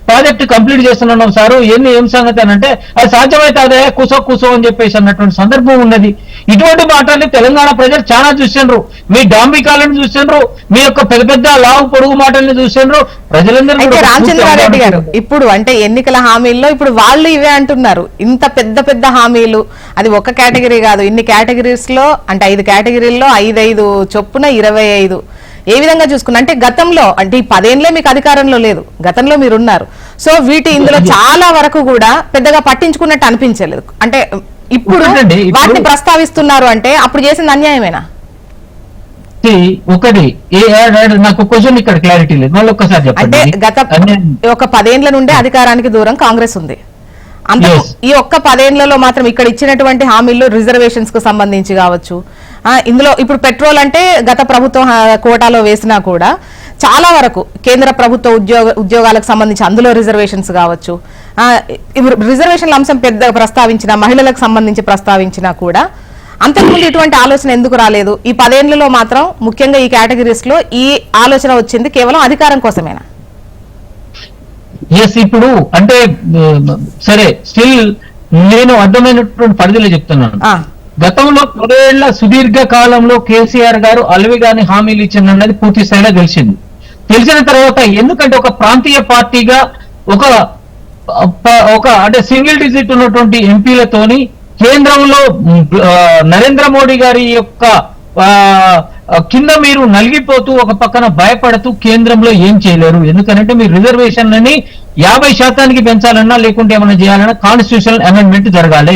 ప్రాజెక్టు కంప్లీట్ చేస్తున్నావు సారు, ఏం సంగతి అని అంటే అది సాధ్యమైతే అదే కూసో అని చెప్పేసి అన్నటువంటి సందర్భం ఉన్నది. ఇటువంటి మాటల్ని తెలంగాణ ప్రజలు చాలా చూసిండ్రు. మీ డాంబికాలను చూసిండ్రు, మీ యొక్క పెద్ద లావు పొడుగు మాటల్ని చూసిండ్రు. ప్రజలందరూ రామచంద్రారెడ్డి గారు ఇప్పుడు అంటే అంటే ఎన్నికల హామీల్లో ఇప్పుడు వాళ్ళు ఇవే అంటున్నారు, ఇంత పెద్ద పెద్ద హామీలు, అది ఒక కేటగిరీ కాదు, ఇన్ని కేటగిరీస్ లో అంటే 5 కేటగిరీల్లో 5 చొప్పున 25. ఏ విధంగా చూసుకున్నా అంటే గతంలో అంటే ఈ 10 ఏళ్లే మీకు అధికారంలో లేదు, గతంలో మీరున్నారు. సో ఇందులో చాలా వరకు కూడా పెద్దగా పట్టించుకున్నట్టు అనిపించలేదు. అంటే ఇప్పుడు వాటిని ప్రస్తావిస్తున్నారు అంటే అప్పుడు చేసిన అన్యాయమేనా? ఒకటి నాకు క్వశ్చన్ ఇక్కడ క్లారిటీ లేదు, మళ్ళీ ఒక్కసారి అంటే చెప్పండి. గత ఒక 10 ఏళ్ల నుండే అధికారానికి దూరం కాంగ్రెస్ ఉంది. అంత ఈ ఒక్క 10 ఏళ్లలో మాత్రం ఇక్కడ ఇచ్చినటువంటి హామీల్లో రిజర్వేషన్స్ కు సంబంధించి కావచ్చు, ఇందులో ఇప్పుడు పెట్రోల్ అంటే గత ప్రభుత్వం కోటాలో వేసినా కూడా చాలా వరకు కేంద్ర ప్రభుత్వ ఉద్యోగాలకు సంబంధించి అందులో రిజర్వేషన్స్ కావచ్చు, రిజర్వేషన్ల అంశం పెద్ద ప్రస్తావించిన, మహిళలకు సంబంధించి ప్రస్తావించినా కూడా అంతకుముందు ఇటువంటి ఆలోచన ఎందుకు రాలేదు? ఈ 10 ఏళ్లలో మాత్రం ముఖ్యంగా ఈ కేటగిరీస్ లో ఈ ఆలోచన వచ్చింది కేవలం అధికారం కోసమేనా? ఎస్, ఇప్పుడు అంటే సరే, స్టిల్ నేను అర్థమైనటువంటి పరిధిలో చెప్తున్నాను. గతంలో 10 ఏళ్ల సుదీర్ఘ కాలంలో కేసీఆర్ గారు అలవిగాని హామీలు ఇచ్చిందన్నది పూర్తి స్థాయిలో తెలిసిన తర్వాత ఎందుకంటే ఒక ప్రాంతీయ పార్టీగా ఒక అంటే సింగిల్ డిజిట్ ఉన్నటువంటి ఎంపీలతోని కేంద్రంలో నరేంద్ర మోడీ గారి యొక్క కింద మీరు నలిగిపోతూ ఒక పక్కన భయపడుతూ కేంద్రంలో ఏం చేయలేరు. ఎందుకంటే మీరు రిజర్వేషన్లని 50% పెంచాలన్నా లేకుంటే ఏమైనా చేయాలన్నా కాన్స్టిట్యూషనల్ అమెండ్మెంట్ జరగాలి.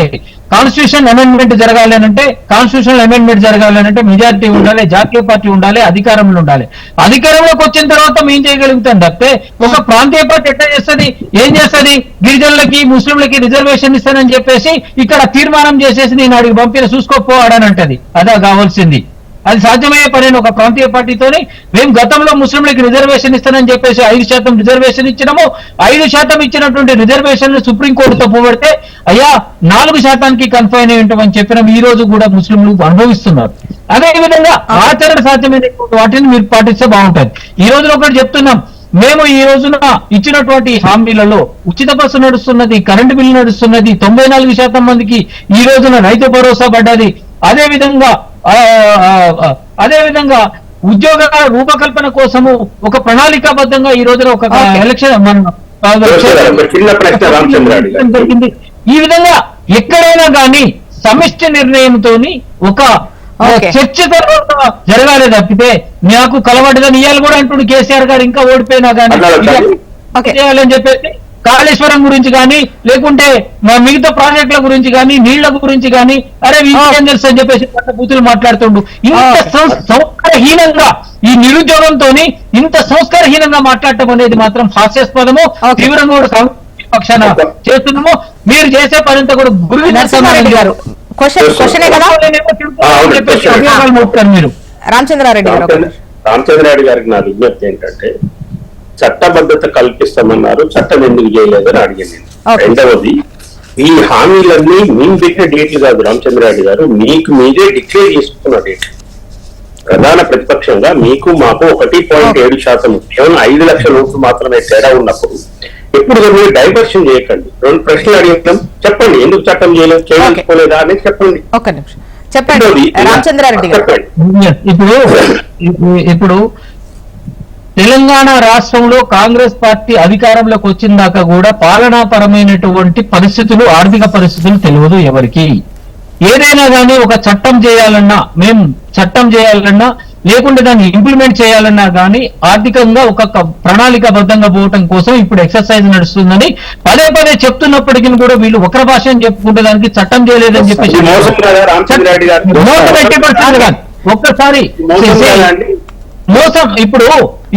కాన్స్టిట్యూషన్ అమెండ్మెంట్ జరగాలి అంటే కాన్స్టిట్యూషనల్ అమెండ్మెంట్ జరగాలి అంటే మెజారిటీ ఉండాలి, జాతీయ పార్టీ ఉండాలి, అధికారంలో ఉండాలి. అధికారంలోకి వచ్చిన తర్వాత మేము చేయగలుగుతాం తప్పితే ఒక ప్రాంతీయ పార్టీ ఎట్లా చేస్తుంది, ఏం చేస్తుంది? గిరిజనులకి ముస్లింలకి రిజర్వేషన్ ఇస్తానని చెప్పేసి ఇక్కడ తీర్మానం చేసేసి నేను అడిగి పంపిన చూసుకోపోవాడనంటది. అదా కావాల్సింది. అది సాధ్యమయ్యే పని ఒక ప్రాంతీయ పార్టీతోని. మేము గతంలో ముస్లింలకి రిజర్వేషన్ ఇస్తానని చెప్పేసి 5% రిజర్వేషన్ ఇచ్చినాము. 5% ఇచ్చినటువంటి రిజర్వేషన్ సుప్రీంకోర్టు తప్పుపడితే అయ్యా 4% కన్ఫైన్ అయ్యి ఉంటామని చెప్పినాం. ఈ రోజు కూడా ముస్లింలు అనుభవిస్తున్నారు. అదే విధంగా ఆచరణ సాధ్యమైన వాటిని మీరు పాటిస్తే బాగుంటుంది. ఈ రోజున ఒకటి చెప్తున్నాం, మేము ఈ రోజున ఇచ్చినటువంటి హామీలలో ఉచిత బస్సు నడుస్తున్నది, కరెంటు బిల్లు నడుస్తున్నది, 94% మందికి ఈ రోజున రైతు భరోసా పడ్డది. అదేవిధంగా ఉద్యోగాల రూపకల్పన కోసము ఒక ప్రణాళికాబద్ధంగా ఈ రోజున ఒక ఎలక్షన్ జరిగింది. ఈ విధంగా ఎక్కడైనా కానీ సమిష్టి నిర్ణయంతో ఒక చర్చ తర్వాత జరగాలి తప్పితే నాకు కలవడదని ఇవాళ కూడా అంటుండే కేసీఆర్ గారు ఇంకా ఓడిపోయినా కానీ చేయాలని చెప్పేసి కాళేశ్వరం గురించి కానీ లేకుంటే మిగతా ప్రాజెక్టుల గురించి కానీ నీళ్ల గురించి కానీ అరే వీకేం తెలుసు అని చెప్పేసి బూతులు మాట్లాడుతుండు. ఇంత సంస్కారహీనంగా ఈ నిరుద్యోగంతో ఇంత సంస్కారహీనంగా మాట్లాడటం అనేది మాత్రం హాస్యాస్పదము. తీవ్రంగా కూడా పక్షాన చేస్తున్నాము. మీరు చేసే పనంతా కూడా గురువు మీరు రామచంద్రారెడ్డి గారికి నా విజ్ఞప్తి ఏంటంటే చట్టబద్ధత కల్పిస్తామన్నారు, చట్టం ఎందుకు చేయలేదని అడిగింది. రెండవది, ఈ హామీలన్నీ మేము పెట్టిన డేట్లు కాదు రామచంద్రారెడ్డి గారు, మీకు మీదే డిక్లేర్ చేసుకున్న డేట్లు. ప్రధాన ప్రతిపక్షంగా మీకు మాకు 1.7% కేవలం 5 లక్షల ఓట్లు మాత్రమే తేడా ఉన్నప్పుడు ఎప్పుడు మీరు డైవర్షన్ చేయకండి. 2 ప్రశ్నలు అడిగినాం, చెప్పండి ఎందుకు చట్టం చేయలేదు, చేయలేకపోలేదా అనేది చెప్పండి. చెప్పండి రామచంద్రారెడ్డి గారు. ఇప్పుడు తెలంగాణ రాష్ట్రంలో కాంగ్రెస్ పార్టీ అధికారంలోకి వచ్చిన దాకా కూడా పాలనాపరమైనటువంటి పరిస్థితులు, ఆర్థిక పరిస్థితులు తెలియదు ఎవరికి. ఏదైనా కానీ ఒక చట్టం చేయాలన్నా లేకుంటే దాన్ని ఇంప్లిమెంట్ చేయాలన్నా కానీ ఆర్థికంగా ఒక ప్రణాళికాబద్ధంగా పోవటం కోసం ఇప్పుడు ఎక్సర్సైజ్ నడుస్తుందని పదే చెప్తున్నప్పటికీ కూడా వీళ్ళు ఒకరి భాష అని చెప్పుకుంటే దానికి చట్టం చేయలేదని చెప్పేసి ఒక్కసారి మోసం. ఇప్పుడు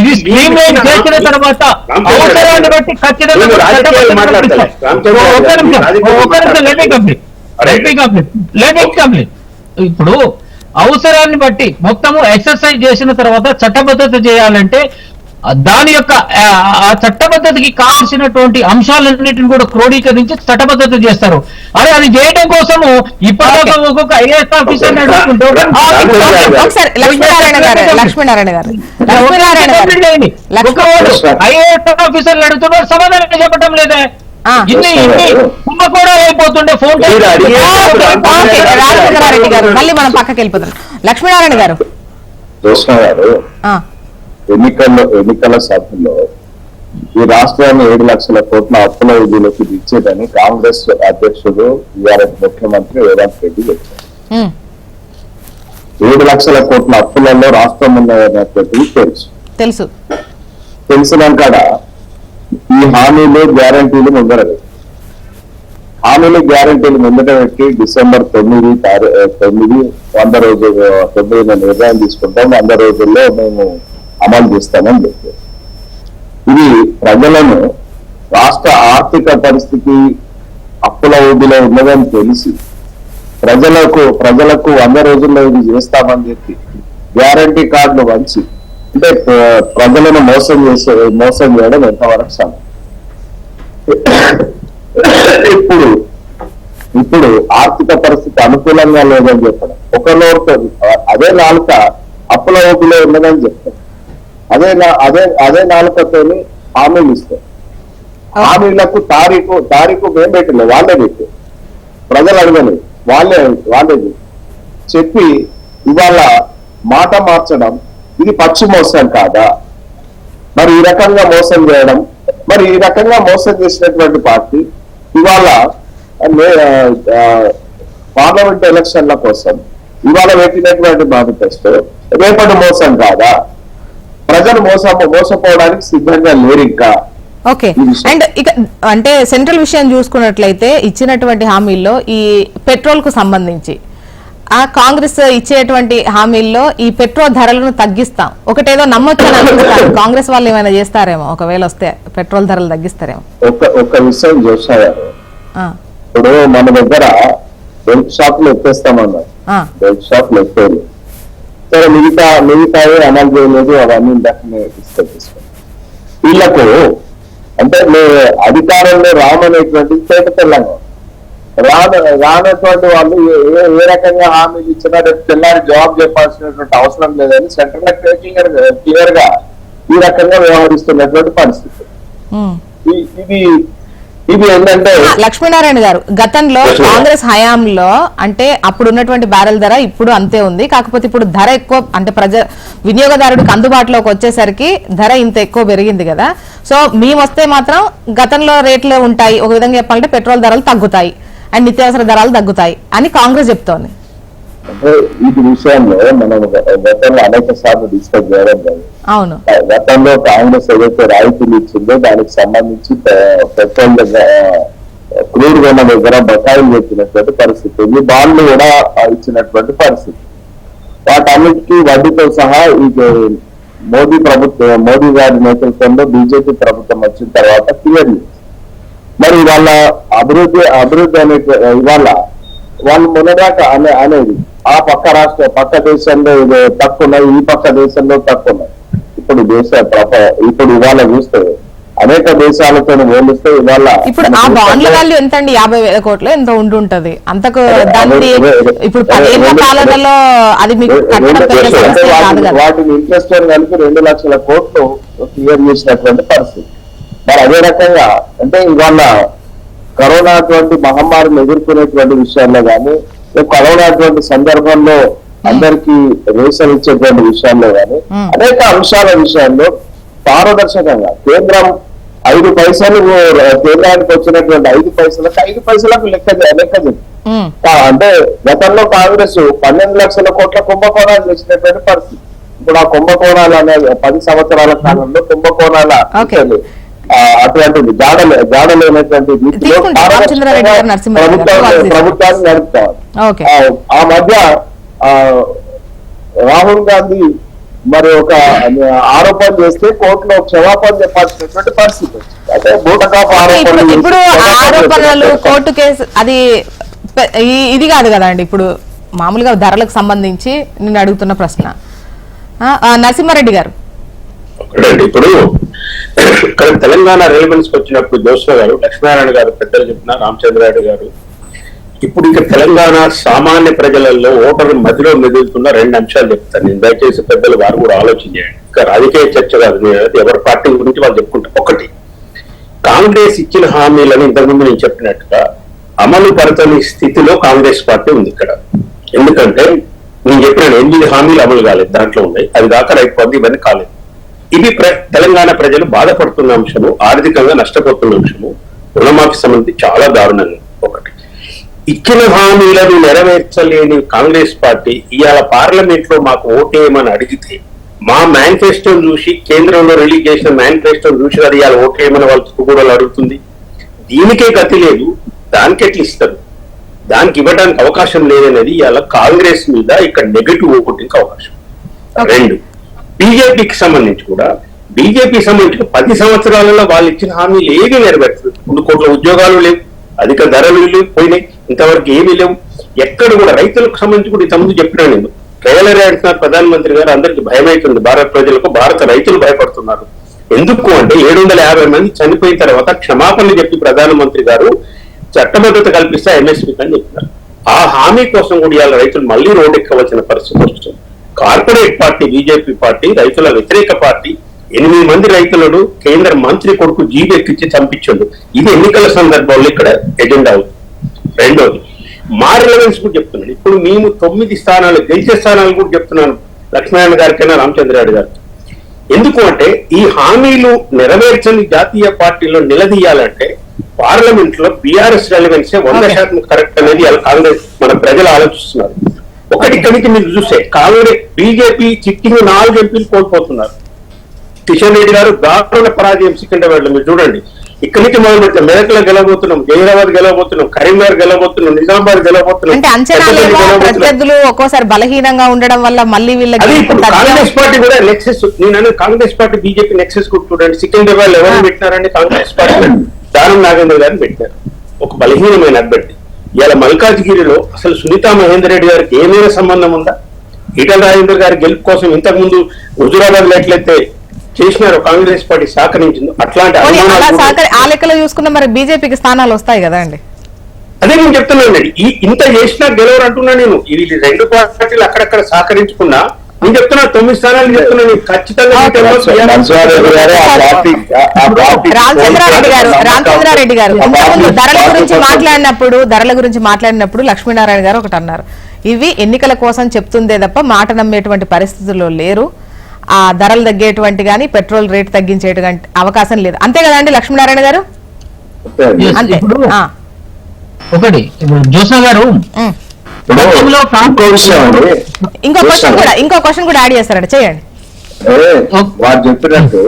ఇది స్ట్రీమ్ లైన్ చేసిన తర్వాత అవసరాన్ని బట్టి ఖచ్చితంగా ఇప్పుడు అవసరాన్ని బట్టి మొత్తము ఎక్సర్సైజ్ చేసిన తర్వాత చట్టబద్ధత చేయాలంటే దాని యొక్క ఆ చట్టబద్ధతకి కావాల్సినటువంటి అంశాలన్నింటిని కూడా క్రోడీకరించి చట్టబద్ధత చేస్తారు. అదే అది చేయడం కోసము ఇప్పటిదాకా ఒక్కొక్క ఐఏఎస్ ఆఫీసర్ ఐఏఎస్ ఆఫీసర్లు అడుగుతున్నారు, సమాధానం చెప్పడం లేదే. ఇన్ని కూడా అయిపోతుండే ఫోన్. రామచంద్రారెడ్డి గారు మళ్ళీ మనం పక్కకి వెళ్ళిపోతాం. లక్ష్మీనారాయణ గారు, ఎన్నికల సభలో ఈ రాష్ట్రాన్ని 7 లక్షల కోట్ల అప్పుల విధులకు ఇచ్చేదని కాంగ్రెస్ అధ్యక్షుడు ఇవాళ ముఖ్యమంత్రి రేవంత్ రెడ్డి చెప్పారు. 7 లక్షల కోట్ల అప్పులలో రాష్ట్రం ఉన్నటువంటిది తెలుసు. తెలిసినాక ఈ హామీలు గ్యారంటీలు ముందర పెట్టి హామీలు గ్యారంటీలు ముందట పెట్టి డిసెంబర్ 9 100 రోజులు 9 నిర్ణయం తీసుకుంటాం, 100 రోజుల్లో మేము అమలు చేస్తామని చెప్పారు. ఇది ప్రజలను రాష్ట్ర ఆర్థిక పరిస్థితి అప్పుల ఊబిలో ఉన్నదని తెలిసి ప్రజలకు 100 రోజుల్లో ఇది చేస్తామని చెప్పి గ్యారంటీ కార్డులు వంచి అంటే ప్రజలను మోసం చేయడం ఎంతవరకు సమయం. ఇప్పుడు ఆర్థిక పరిస్థితి అనుకూలంగా లేదని చెప్పడం, ఒక నోటితో అదే నాలుక అప్పుల ఊపిలో ఉన్నదని చెప్తారు, అదే నాలుకతోని హామీలు ఇస్తారు. హామీలకు తారీఖు మేము పెట్టలేదు, వాళ్ళే పెట్టారు, ప్రజలు అడగలేదు, వాళ్ళే చెప్పి ఇవాళ మాట మార్చడం ఇది పచ్చి మోసం కాదా? మరి ఈ రకంగా మోసం చేయడం, మరి ఈ రకంగా మోసం చేసినటువంటి పార్టీ ఇవాళ పార్లమెంట్ ఎలక్షన్ల కోసం ఇవాళ పెట్టినటువంటి మేనిఫెస్టో రేపటి మోసం కాదా? ప్రజలు మోసపోవడానికి సిద్ధంగా లేరు ఇంకా. ఓకే, అండ్ ఇక అంటే సెంట్రల్ విషయం చూసుకున్నట్లయితే ఇచ్చినటువంటి హామీల్లో ఈ పెట్రోల్ కు సంబంధించి ఆ కాంగ్రెస్ ఇచ్చేటువంటి హామీల్లో ఈ పెట్రోల్ ధరలను తగ్గిస్తాం ఒకటేదో నమ్మొచ్చని అనుకుంటారు. కాంగ్రెస్ వాళ్ళు ఏమైనా చేస్తారేమో, ఒకవేళ వస్తే పెట్రోల్ ధరలు తగ్గిస్తారేమో. ఒక విషయం చూసారు, ఇప్పుడు మన దగ్గర బెల్ట్ షాపులు ఎత్తేస్తామన్నారు, బెల్ట్ షాపులు ఎత్తేది సరే, మిగతావి అమలు చేయలేదు, అవన్నీ తీసుకొచ్చేసుకోండి. వీళ్లకు అంటే అధికారంలో రామనేటువంటి పేట తెలంగాణ రానటువంటి వాళ్ళు ఏ రకంగా హామీలు ఇచ్చినా రేపు తెల్లారి జవాబు చెప్పాల్సినటువంటి అవసరం లేదని సెంట్రల్ క్లియర్ గా ఈ రకంగా వ్యవహరిస్తున్నటువంటి పరిస్థితి. ఇది ఏంటంటే లక్ష్మీనారాయణ గారు, గతంలో కాంగ్రెస్ హయాంలో అంటే అప్పుడు ఉన్నటువంటి బ్యారెల్ ధర ఇప్పుడు అంతే ఉంది, కాకపోతే ఇప్పుడు ధర ఎక్కువ అంటే వినియోగదారుడికి అందుబాటులోకి వచ్చేసరికి ధర ఇంత ఎక్కువ పెరిగింది కదా. సో మేము వస్తే మాత్రం గతంలో రేట్లు ఉంటాయి, ఒక విధంగా చెప్పాలంటే పెట్రోల్ ధరలు తగ్గుతాయి అండ్ నిత్యావసర ధరలు తగ్గుతాయి అని కాంగ్రెస్ చెప్తోంది. అంటే ఈ విషయంలో మనం గతంలో అనేక సార్లు డిస్కస్ చేయడం లేదు. అవును, గతంలో కాంగ్రెస్ ఏదైతే రాయితీలు ఇచ్చిందో దానికి సంబంధించి పెట్రోల్ దగ్గర క్రూడ్ కొన్న దగ్గర బకాయిలు పెట్టినటువంటి పరిస్థితి ఉంది, బాండ్లు కూడా ఇచ్చినటువంటి పరిస్థితి. వాటన్నిటికీ వడ్డీతో సహా ఈ మోదీ గారి నేతృత్వంలో బీజేపీ ప్రభుత్వం వచ్చిన తర్వాత క్లియర్. మరి వాళ్ళ అభివృద్ధి అనే ఇవాళ వాళ్ళు మొన్నదాకా అనేది ఆ పక్క దేశంలో తక్కువ ఉన్నాయి, ఈ పక్క దేశంలో తక్కువ ఉన్నాయి. ఇప్పుడు ఇవాళ చూస్తే అనేక దేశాలతో పోలిస్తే ఇవాళ ఇప్పుడు ఆ బాండ్ల వాల్యూ ఎంత అండి? 50,000 కోట్లు ఎంత ఉంటుంటది అంతకు. దాన్ని ఇప్పుడు 10 ఏళ్ల పాలనలో అది మీకు వాటిని ఇంట్రెస్ట్ కలిపి 2 లక్షల కోట్లు క్లియర్ చేసినటువంటి పరిస్థితి. మరి అదే రకంగా అంటే ఇవాళ కరోనా అటువంటి మహమ్మారిని ఎదుర్కొనేటువంటి విషయాల్లో కానీ, కరోనా అటువంటి సందర్భంలో అందరికీ రేషన్ ఇచ్చేటువంటి విషయాల్లో కానీ అనేక అంశాల విషయాల్లో పారదర్శకంగా కేంద్రం 5 పైసలు కేంద్రానికి వచ్చినటువంటి 5 పైసలకు 5 పైసలకు లెక్క చెప్పి అంటే గతంలో కాంగ్రెస్ 12 లక్షల కోట్ల కుంభకోణాలు చేసినటువంటి పరిస్థితి. ఇప్పుడు ఆ కుంభకోణాలు అనేది 10 సంవత్సరాల కాలంలో కుంభకోణాల అటువంటిది జాడలేనటువంటి రీతిలో ప్రభుత్వాన్ని నడుపుతారు. ఆ మధ్య రాహుల్ గాంధీ మరి ఒక ఆరోపణ చేస్తే కోర్టులో క్షమాపణ చెప్పాల్సినటువంటి పరిస్థితి. అంటే ఇప్పుడు ఆరోపణలు కోర్టు కేసు అది ఇది కాదు కదా అండి. ఇప్పుడు మామూలుగా ధరలకు సంబంధించి నేను అడుగుతున్న ప్రశ్న. నరసింహారెడ్డి గారు, ఇప్పుడు ఇక్కడ తెలంగాణ రిలవెన్స్ వచ్చినప్పుడు జోష్న గారు, లక్ష్మీనారాయణ గారు పెద్దలు చెప్పిన రామచంద్రారెడ్డి గారు, ఇప్పుడు ఇక్కడ తెలంగాణ సామాన్య ప్రజలలో ఓటరు మధ్యలో మెదులుతున్న 2 అంశాలు చెప్తాను నేను. దయచేసి పెద్దలు వారు కూడా ఆలోచన చేయండి. ఇంకా రాజకీయ చర్చ కాదు, ఎవరి పార్టీ గురించి వాళ్ళు చెప్పుకుంటారు. ఒకటి, కాంగ్రెస్ ఇచ్చిన హామీలను ఇంతకుముందు నేను చెప్పినట్టుగా అమలు పరచని స్థితిలో కాంగ్రెస్ పార్టీ ఉంది ఇక్కడ. ఎందుకంటే నేను చెప్పిన 8 హామీలు అమలు కాలేదు, దాంట్లో ఉన్నాయి. అది కాక రైతు బంధు ఇవన్నీ కాలేదు. ఇవి తెలంగాణ ప్రజలు బాధపడుతున్న అంశము, ఆర్థికంగా నష్టపోతున్న అంశము. రుణమాఫీ సంబంధించి చాలా దారుణంగా ఒకటి. ఇచ్చిన హామీలను నెరవేర్చలేని కాంగ్రెస్ పార్టీ ఇవాళ పార్లమెంట్ లో మాకు ఓటేయమని అడిగితే మా మేనిఫెస్టోను చూసి, కేంద్రంలో రిలీజ్ చేసిన మేనిఫెస్టోను చూసి అది ఇవాళ ఓటేయమని వాళ్ళకు కూడా అడుగుతుంది. దీనికే గతి లేదు, దానికి ఎట్లా ఇస్తారు? దానికి ఇవ్వడానికి అవకాశం లేదనేది ఇవాళ కాంగ్రెస్ మీద ఇక్కడ నెగటివ్ ఓటింగ్ అవకాశం. రెండు, బీజేపీకి సంబంధించి కూడా, బీజేపీకి సంబంధించి 10 సంవత్సరాలలో వాళ్ళు ఇచ్చిన హామీలు ఏమీ నెరవేర్చలేదు. 3 కోట్ల ఉద్యోగాలు లేవు, అధిక ధరలు పోయినాయి, ఇంతవరకు ఏమీ లేవు. ఎక్కడ కూడా రైతులకు సంబంధించి కూడా ఇంతకుముందు చెప్పినా నేను, ట్రైలర్ అంటున్నారు ప్రధానమంత్రి గారు, అందరికి భయమవుతుంది, భారత ప్రజలకు, భారత రైతులు భయపడుతున్నారు. ఎందుకు అంటే 750 మంది చనిపోయిన తర్వాత క్షమాపణలు చెప్పి ప్రధానమంత్రి గారు చట్టబద్ధత కల్పిస్తే ఎంఎస్పీ అని చెప్పినారు. ఆ హామీ కోసం కూడా ఇవాళ రైతులు మళ్ళీ రోడ్డు ఎక్కవలసిన పరిస్థితి వస్తుంది. కార్పొరేట్ పార్టీ బీజేపీ పార్టీ, రైతుల వ్యతిరేక పార్టీ 8 మంది రైతులను కేంద్ర మంత్రి కొడుకు జీబు ఎక్కించి చంపించండు. ఇది ఎన్నికల సందర్భంలో ఇక్కడ ఎజెండా అవుతుంది. రెండోది, మా రిలవెన్స్ కూడా చెప్తున్నాను. ఇప్పుడు మేము 9 స్థానాలు గెలిచే స్థానాలు కూడా చెప్తున్నాను లక్ష్మీనారాయణ గారికైనా రామచంద్రారెడ్డి గారికి. ఎందుకు అంటే ఈ హామీలు నెరవేర్చని జాతీయ పార్టీలో నిలదీయాలంటే పార్లమెంట్ లో బీఆర్ఎస్ రెలవెన్సే 100% కరెక్ట్ అనేది కాంగ్రెస్ మన ప్రజలు ఆలోచిస్తున్నారు. ఒకటి కనుక మీరు చూస్తే కాంగ్రెస్ బీజేపీ చిట్టింగ్ 4 ఎంపీలు కోల్పోతున్నారు. కిషన్ రెడ్డి గారు దారుణ పరాజయం సికింద్రాబాద్ లో మీరు చూడండి. ఇక్కడి నుంచి మొదలు పెడితే మెదక్లో గెలవబోతున్నాం, జహీరాబాద్ గెలవబోతున్నాం, కరీంనగర్ గెలవబోతున్నాం, నిజామాబాద్ గెలవబోతున్నాం. అంటే అంచనాలేమో ప్రత్యర్థులు ఒక్కోసారి బలహీనంగా ఉండడం వల్ల మళ్ళీ వీళ్ళకి కాంగ్రెస్ పార్టీ కూడా నెక్సెస్, నేను కాంగ్రెస్ పార్టీ బీజేపీ నెక్సెస్ కూడా చూడండి. సికింద్రాబాద్ ఎవరు పెట్టినారండి? కాంగ్రెస్ పార్టీ దానం నాగేంద్ర గారిని పెట్టారు, ఒక బలహీనమైన అభ్యర్థి. ఇలా మల్కాజ్గిరిలో అసలు సునీతా మహేందర్ రెడ్డి గారికి ఏమైనా సంబంధం ఉందా? ఈటల రాజేందర్ గారి గెలుపు కోసం ఇంతకు ముందు హుజూరాబాద్ లో ఎట్లయితే చేసినారు కాంగ్రెస్ పార్టీ సహకరించింది, అట్లాంటి ఆ లెక్కలో చూసుకున్న మరి బీజేపీకి స్థానాలు వస్తాయి కదా అండి. అదే నేను చెప్తున్నాను, ఇంత చేసినా గెలవరు అంటున్నా నేను. ఇది 2 పార్టీలు అక్కడక్కడ సహకరించుకున్నా నేను చెప్తున్నా 9 స్థానాలు చెప్తున్నా నేను ఖచ్చితంగా. రామచంద్రారెడ్డి గారు ఇంతకుముందు ధరల గురించి మాట్లాడినప్పుడు లక్ష్మీనారాయణ గారు ఒకటి అన్నారు, ఇవి ఎన్నికల కోసం చెప్తుందే తప్ప మాట నమ్మేటువంటి పరిస్థితుల్లో లేరు, ఆ ధరలు తగ్గేటువంటి కానీ పెట్రోల్ రేట్ తగ్గించేటువంటి అవకాశం లేదు. అంతే కదండి లక్ష్మీనారాయణ గారు? అంతే. ఒకటి ఇప్పుడు జ్యోత్స్న గారు ఇంకో క్వశ్చన్ కూడా యాడ్ చేస్తారండి, చేయండి. వారు చెప్పినట్టు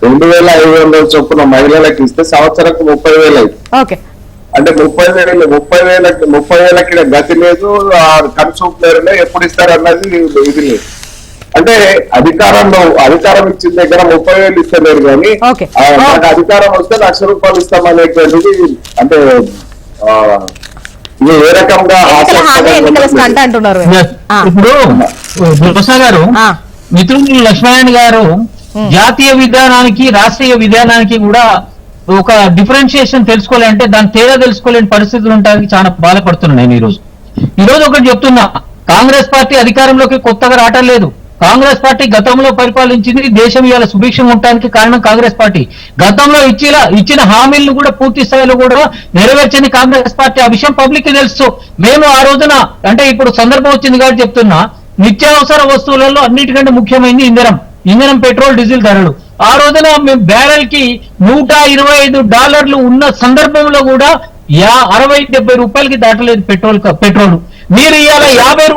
2500 చొప్పున మహిళలకు ఇస్తే సంవత్సరానికి 30,000 అయింది. ఓకే, అంటే 30,000 గతి లేదు, కన్సూప్ లేరు, ఎప్పుడు ఇస్తారన్నది ఇది లేదు. అంటే అధికారం ఇచ్చిన దగ్గర 30,000 ఇస్తలేరు కానీ మనకు అధికారం వస్తే ₹1,00,000 ఇస్తామనేటువంటిది అంటే ఇది ఏ రకంగా అంటున్నారు. ఇప్పుడు జ్యోత్స్న గారు, మిత్రులు లక్ష్మీనారాయణ గారు జాతీయ విధానానికి రాష్ట్రీయ విధానానికి కూడా ఒక డిఫరెన్షియేషన్ తెలుసుకోవాలంటే దాని తేడా తెలుసుకోలేని పరిస్థితులు ఉండడానికి చాలా బాధపడుతున్నాను నేను ఈ రోజు ఒకటి చెప్తున్నా, కాంగ్రెస్ పార్టీ అధికారంలోకి కొత్తగా రావటం లేదు. కాంగ్రెస్ పార్టీ గతంలో పరిపాలించింది, దేశం ఇవాళ సుభిక్షం ఉండడానికి కారణం కాంగ్రెస్ పార్టీ. గతంలో ఇచ్చిన హామీలను కూడా పూర్తి స్థాయిలో కూడా నెరవేర్చని కాంగ్రెస్ పార్టీ, ఆ విషయం పబ్లిక్ కి తెలుసు. మేము ఆ రోజున అంటే ఇప్పుడు సందర్భం వచ్చింది కాబట్టి చెప్తున్నా, నిత్యావసర వస్తువులలో అన్నిటికంటే ముఖ్యమైనది ఇంధనం పెట్రోల్ డీజిల్ ధరలు. ఆ రోజున మేము బ్యారెల్ కి $125 ఉన్న సందర్భంలో కూడా 60-70 రూపాయలకి దాటలేదు పెట్రోల్. మీరు ఇవాళ $50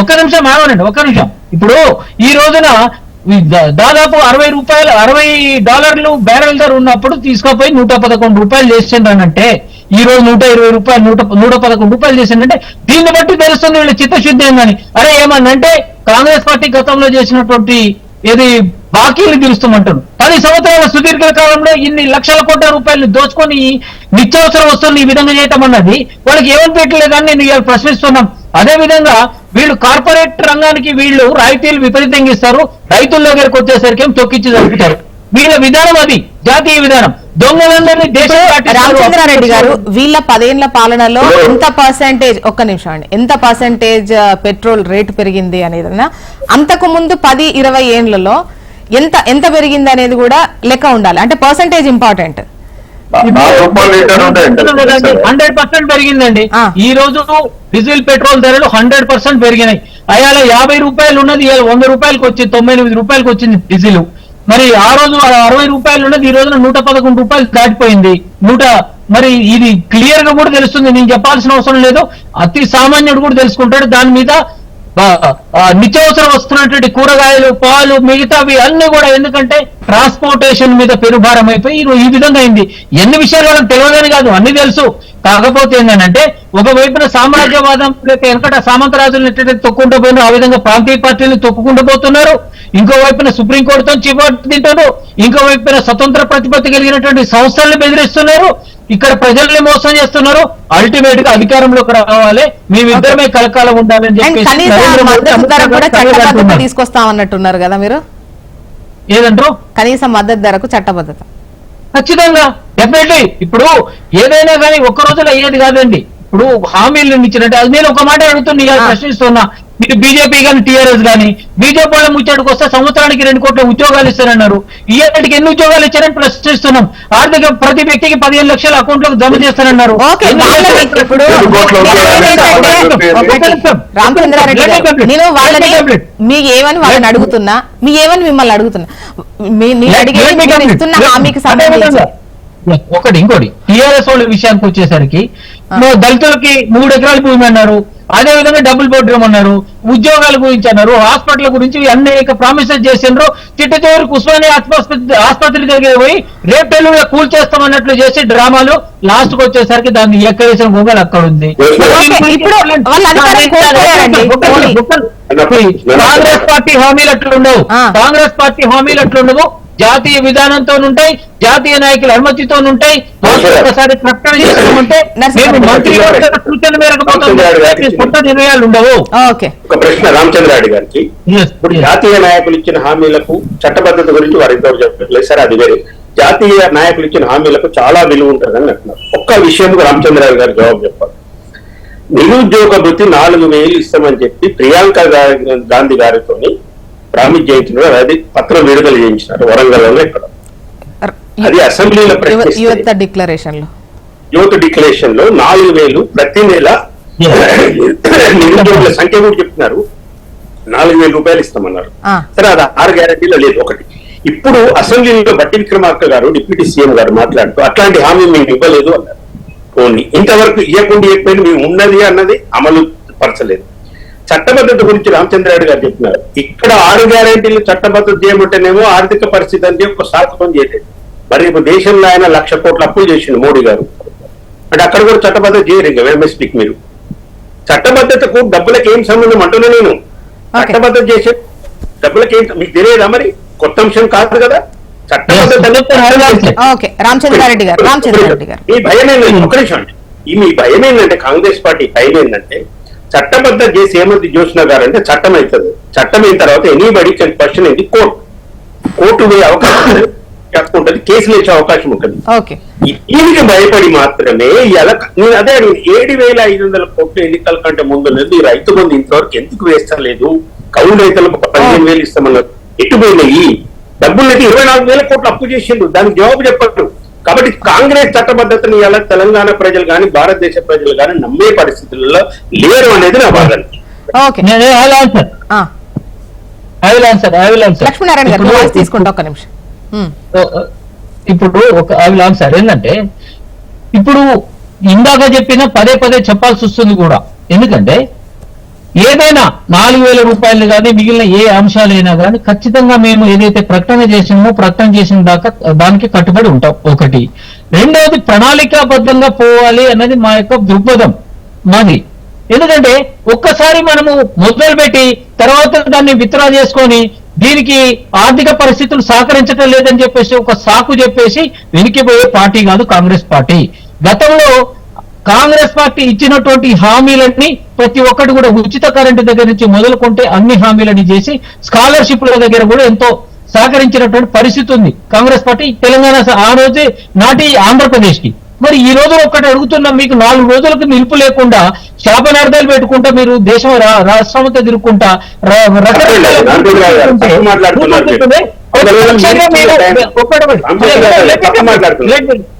ఒక్క నిమిషం ఆగండి. ఇప్పుడు ఈ రోజున దాదాపు $60 బ్యారెల్ ధర ఉన్నప్పుడు తీసుకుపోయి $111 చేసిండ్రనంటే ఈ రోజు $120 చేసిందంటే దీన్ని బట్టి తెలుస్తుంది వీళ్ళ చిత్తశుద్ధి ఏందని. అరే ఏమన్నంటే కాంగ్రెస్ పార్టీ గతంలో చేసినటువంటి ఏది బాకీలు తీరుస్తామంటారు. 10 సంవత్సరాల సుదీర్ఘ కాలంలో ఇన్ని లక్షల కోట్ల రూపాయలు దోచుకొని నిత్యావసర వస్తువులు ఈ విధంగా చేయటం అన్నది వాళ్ళకి ఏమని పెట్టలేదని నేను ఇవాళ ప్రశ్నిస్తున్నాం. అదే విధంగా వీళ్ళు కార్పొరేట్ రంగానికి వీళ్ళు రాయితీలు విపరీతంగా ఇస్తారు, రైతుల దగ్గరకు వచ్చేసరికి తొక్కిచ్చి జరుపుతారు. వీళ్ళ విధానం అది జాతీయ విధానం. దొంగలందరినీ రామచంద్రారెడ్డి గారు వీళ్ళ 10 ఏళ్ల పాలనలో ఎంత పర్సెంటేజ్, ఒక్క నిమిషం అండి, ఎంత పర్సెంటేజ్ పెట్రోల్ రేటు పెరిగింది అనేది అంతకు ముందు 10-20 ఏళ్లలో ఎంత పెరిగింది అనేది కూడా లెక్క ఉండాలి. అంటే పర్సెంటేజ్ ఇంపార్టెంట్. 100% పెరిగిందండి. ఆ. ఈ రోజు డీజిల్ పెట్రోల్ ధరలు 100% పెరిగినాయి. అయాల 50 రూపాయలు ఉన్నది ఇవాళ 100 రూపాయలకి వచ్చింది, 98 రూపాయలకి వచ్చింది డీజిల్. మరి ఆ రోజు 60 రూపాయలు ఉన్నది ఈ రోజున 111 రూపాయలు దాటిపోయింది. మరి ఇది క్లియర్ గా కూడా తెలుస్తుంది, నేను చెప్పాల్సిన అవసరం లేదు, అతి సామాన్యుడు కూడా తెలుసుకుంటాడు. దాని మీద నిత్యావసరం వస్తున్నటువంటి కూరగాయలు, పాలు, మిగతావి అన్ని కూడా, ఎందుకంటే ట్రాన్స్పోర్టేషన్ మీద పెరుభారం అయిపోయి ఈ విధంగా అయింది. ఎన్ని విషయాలు వాళ్ళకి తెలియదని కాదు, అన్ని తెలుసు. కాకపోతే ఏంటంటే ఒకవైపున సామ్రాజ్యవాదం వెనకట సామంతరాజులను ఎట్లయితే తొక్కుంటూ పోయినారు, ఆ విధంగా ప్రాంతీయ పార్టీలను తొక్కుకుంటూ పోతున్నారు. ఇంకో వైపున సుప్రీంకోర్టుతో చివరి తింటారు, ఇంకో వైపున స్వతంత్ర ప్రతిపత్తి కలిగినటువంటి సంస్థలను బెదిరిస్తున్నారు, ఇక్కడ ప్రజల్ని మోసం చేస్తున్నారు. అల్టిమేట్ గా అధికారంలోకి రావాలి, మేమిద్దరమే కలకాలం ఉండాలని చెప్పి తీసుకొస్తామన్నట్టున్నారు కదా మీరు. ఏదంటారు? కనీస మద్దతు ధరకు చట్టబద్ధత ఖచ్చితంగా, డెఫినెట్లీ. ఇప్పుడు ఏదైనా కానీ ఒక్క రోజులో అయ్యేది కాదండి. ఇప్పుడు హామీలు ఇచ్చినట్టు అది నేను ఒక మాట అడుగుతున్నా, ప్రశ్నిస్తున్నా. మీరు బీజేపీ కానీ టీఆర్ఎస్ కానీ బీజేపీ వాళ్ళ ముచ్చటకు వస్తే సంవత్సరానికి 2 కోట్ల ఉద్యోగాలు ఇస్తారన్నారు. ఈ ఏడాదికి ఎన్ని ఉద్యోగాలు ఇచ్చారని ప్రశ్నిస్తున్నాం. ఆర్థిక ప్రతి వ్యక్తికి 15 లక్షల అకౌంట్ లోకి జమ చేస్తారన్నారు. రామచంద్రారెడ్డి నేను వాళ్ళని మీకేమని వాళ్ళని అడుగుతున్నా, మీకేమని మిమ్మల్ని అడుగుతున్నా, మీరు అడిగేది ఇస్తున్న హామీకి సంబంధించి ఒకటి. ఇంకోటి టీఆర్ఎస్ వాళ్ళ విషయానికి వచ్చేసరికి దళితులకి 3 ఎకరాల భూమి అన్నారు, అదే విధంగా డబుల్ బెడ్రూమ్ అన్నారు, ఉద్యోగాల గురించి అన్నారు, హాస్పిటల్ గురించి అనేక ప్రామిసెస్ చేసిండ్రు. చిట్టచూరుకు ఉస్మానియా ఆసుపత్రి దగ్గర పోయి రేపు కూల్ చేస్తామన్నట్లు చేసి డ్రామాలు, లాస్ట్ కు వచ్చేసరికి దాన్ని ఎక్కడ వేసిన గొంగలు అక్కడ ఉంది. కాంగ్రెస్ పార్టీ హామీలు అట్లుండవు, కాంగ్రెస్ పార్టీ హామీలు అట్లుండవు. జాతీయ విధానంతో ఉంటాయి, జాతీయ నాయకుల అనుమతితో ఉంటాయి. ఒకసారి ప్రకటన చేస్తామంటే సూచన మేరకు కొత్త నిర్ణయాలు ఉండవు. ఒక ప్రశ్న రామచంద్రారెడ్డి గారికి. ఇప్పుడు జాతీయ నాయకులు ఇచ్చిన హామీలకు చట్టబద్ధత గురించి వారు ఇంతవరకు చెప్పట్లేదు. సరే, అది వేరే. జాతీయ నాయకులు ఇచ్చిన హామీలకు చాలా విలువ ఉంటుందని అంటున్నారు. ఒక్క విషయం రామచంద్రారెడ్డి గారు జవాబు చెప్పాలి. నిరుద్యోగ భృతి 4,000 ఇస్తామని చెప్పి ప్రియాంక గాంధీ గారితో ప్రామిస్ చేయించినారు, అది పత్రం విడుదల చేయించినారు వరంగల్లో. ఇక్కడ అది అసెంబ్లీలో యువత డిక్లరేషన్ లో 4,000 ప్రతి నెల నిరుద్యోగుల సంఖ్య కూడా చెప్తున్నారు. 4,000 రూపాయలు ఇస్తామన్నారు. సరే, అది 6 గ్యారెంటీలో లేదు. ఒకటి, ఇప్పుడు అసెంబ్లీలో బట్టి విక్రమార్క గారు డిప్యూటీ సీఎం గారు మాట్లాడుతూ అట్లాంటి హామీ మేము ఇవ్వలేదు అన్నారు. ఓన్లీ ఇంతవరకు ఇవ్వకపోయినా మేము ఉన్నది అన్నది అమలు పరచలేదు. చట్టబద్ధత గురించి రామచంద్రారెడ్డి గారు చెప్తున్నారు. ఇక్కడ 6 గ్యారెంటీలు చట్టబద్ధత చేయమంటేనేమో ఆర్థిక పరిస్థితి అంటే ఒక శాతం చేయలేదు. మరి ఇప్పుడు దేశంలో ఆయన 1,00,000 కోట్ల అప్పులు చేసిండు మోడీ గారు. అంటే అక్కడ కూడా చట్టబద్ధత చేయరు. ఇంకా ఎంఎస్పీకి మీరు చట్టబద్ధతకు డబ్బులకు ఏం సంబంధం అంటున్నా నేను. చట్టబద్ధత చేసే డబ్బులకి ఏం మీకు తెలియదా? మరి కొత్త అంశం కాదు కదా చట్టబద్ధత. రామచంద్రారెడ్డి గారు మీ భయం ఏంటంటే, ఒక నిమిషం అండి, మీ భయం ఏంటంటే, కాంగ్రెస్ పార్టీ భయం ఏంటంటే చట్టబద్ధత చేసి ఏమంది జ్యోత్స్న గారు అంటే చట్టం అవుతుంది. చట్టం అయిన తర్వాత ఎనీబడి కెన్ క్వశ్చన్ ఇది కోర్టు పోయే అవకాశం ఉంటుంది, కేసులు వేసే అవకాశం ఉంటుంది. దీనికి భయపడి మాత్రమే నేను అదే 7,500 కోట్ల ఎన్నికల కంటే ముందు ఈ రైతు బంధు ఇంతవరకు ఎందుకు వేస్తలేదు? కౌలు రైతులకు 15,000 ఇస్తామన్నారు, ఎట్టుపోయినాయి డబ్బులకి 24,000 కోట్లు అప్పు చేసిండు. దానికి జవాబు చెప్పారు. కాబట్టి కాంగ్రెస్ చట్టబద్ధతని ఇలా తెలంగాణ ప్రజలు కానీ భారతదేశ ప్రజలు కానీ నమ్మే పరిస్థితుల్లో లేరు అనేది నా బాధ. లక్ష్మీనారాయణ గారు తీసుకుంటా ఒక నిమిషం. ఇప్పుడు సార్ ఏంటంటే, ఇప్పుడు ఇందాక చెప్పిన పదే చెప్పాల్సి వస్తుంది కూడా. ఎందుకంటే ఏదైనా 4,000 రూపాయలు కానీ మిగిలిన ఏ అంశాలైనా కానీ ఖచ్చితంగా మేము ఏదైతే ప్రకటన చేసిన దాకా దానికి కట్టుబడి ఉంటాం. ఒకటి. రెండవది, ప్రణాళికాబద్ధంగా పోవాలి అన్నది మా యొక్క దృక్పథం మాది. ఎందుకంటే ఒక్కసారి మనము మొదలు పెట్టి తర్వాత దాన్ని విత్డ్రా చేసుకొని దీనికి ఆర్థిక పరిస్థితులు సహకరించడం లేదని చెప్పేసి ఒక సాకు చెప్పేసి వెనికిపోయే పార్టీ కాదు కాంగ్రెస్ పార్టీ. గతంలో కాంగ్రెస్ పార్టీ ఇచ్చినటువంటి హామీలన్నీ ప్రతి ఒక్కటి కూడా ఉచిత కరెంటు దగ్గర నుంచి మొదలుకుంటే అన్ని హామీలని చేసి స్కాలర్షిప్ల దగ్గర కూడా ఎంతో సహకరించినటువంటి పరిస్థితి ఉంది కాంగ్రెస్ పార్టీ తెలంగాణ ఆ రోజే నాటి ఆంధ్రప్రదేశ్ కి. మరి ఈ రోజు ఒక్కటి అడుగుతున్నాం, మీకు 4 రోజులకు నిలుపు లేకుండా శాపనార్థాలు పెట్టుకుంటా మీరు దేశం రాష్ట్రంతో తిరుగుకుంటా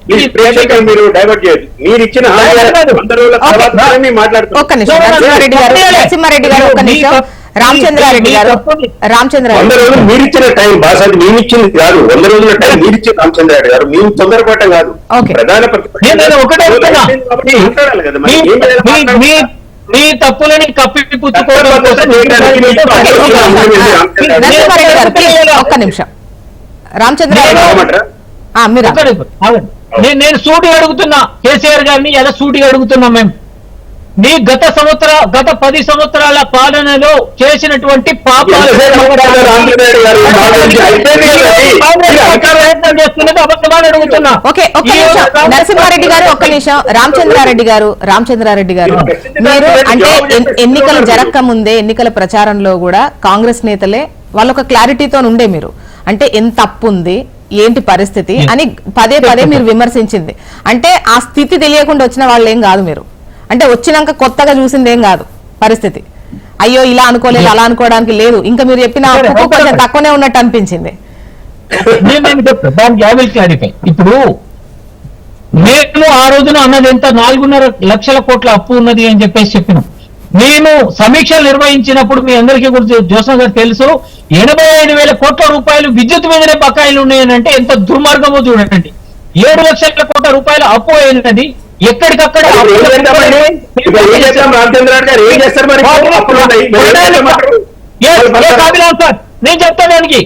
ప్లీజ్ ప్రేక్షకులు మీరు డైవర్ట్ చేయదు. మీరు ఇచ్చిన హామీ 100 రోజుల తర్వాత మేము మాట్లాడుతున్నాం. ఒక్క నిమిషం నరసింహారెడ్డి గారు, నరసింహారెడ్డి గారు ఒక్క నిమిషం. రామచంద్రారెడ్డి గారు, 100 రోజులు మీరు ఇచ్చిన టైం బాసాది మేము ఇచ్చింది కాదు. 100 రోజుల టైం మీరు ఇచ్చిన రామచంద్రారెడ్డి గారు, మేము తొందరపడటం కాదు. ప్రధాన ఒకటే మాట్లాడాలి కదా మరి. ఏం చేయాలి? మీ తప్పులని కప్పిపుచ్చుకోవడం నరసింహారెడ్డి గారు ప్లీజ్ ఒక్క నిమిషం. రామచంద్రారెడ్డి మీరు నేను సూటిగా అడుగుతున్నా కేసీఆర్ గారిని, ఎలా సూటిగా అడుగుతున్నాం మేము. మీ గత 10 సంవత్సరాల పాలనలో చేసినటువంటి పాపాలు చేస్తున్నది అబద్ధమని అడుగుతున్నా. ఓకే ఒక్క నిమిషం నరసింహారెడ్డి గారు, ఒక్క నిమిషం. రామచంద్రారెడ్డి గారు మీరు అంటే ఎన్నికలు జరగక ముందే ఎన్నికల ప్రచారంలో కూడా కాంగ్రెస్ నేతలే వాళ్ళొక క్లారిటీతో ఉండే మీరు అంటే ఎంత తప్పు ఉంది ఏంటి పరిస్థితి అని పదే మీరు విమర్శించింది. అంటే ఆ స్థితి తెలియకుండా వచ్చిన వాళ్ళు ఏం కాదు మీరు. అంటే వచ్చినాక కొత్తగా చూసింది ఏం కాదు పరిస్థితి. అయ్యో ఇలా అనుకోలేదు అలా అనుకోవడానికి లేదు. ఇంకా మీరు చెప్పిన కొంచెం తక్కువనే ఉన్నట్టు అనిపించింది. ఇప్పుడు మేము ఆ రోజున అన్నది ఎంత 4.5 లక్షల కోట్ల అప్పు ఉన్నది అని చెప్పినాం. మేము సమీక్షలు నిర్వహించినప్పుడు మీ అందరికీ గురించి జోసన్ గారు తెలుసు, 85,000 కోట్ల రూపాయలు విద్యుత్ మీదనే బకాయిలు ఉన్నాయని అంటే ఎంత దుర్మార్గమో చూడండి. 7 లక్షల కోట్ల రూపాయలు అప్పు అయినది ఎక్కడికక్కడ. సార్ నేను చెప్తానికి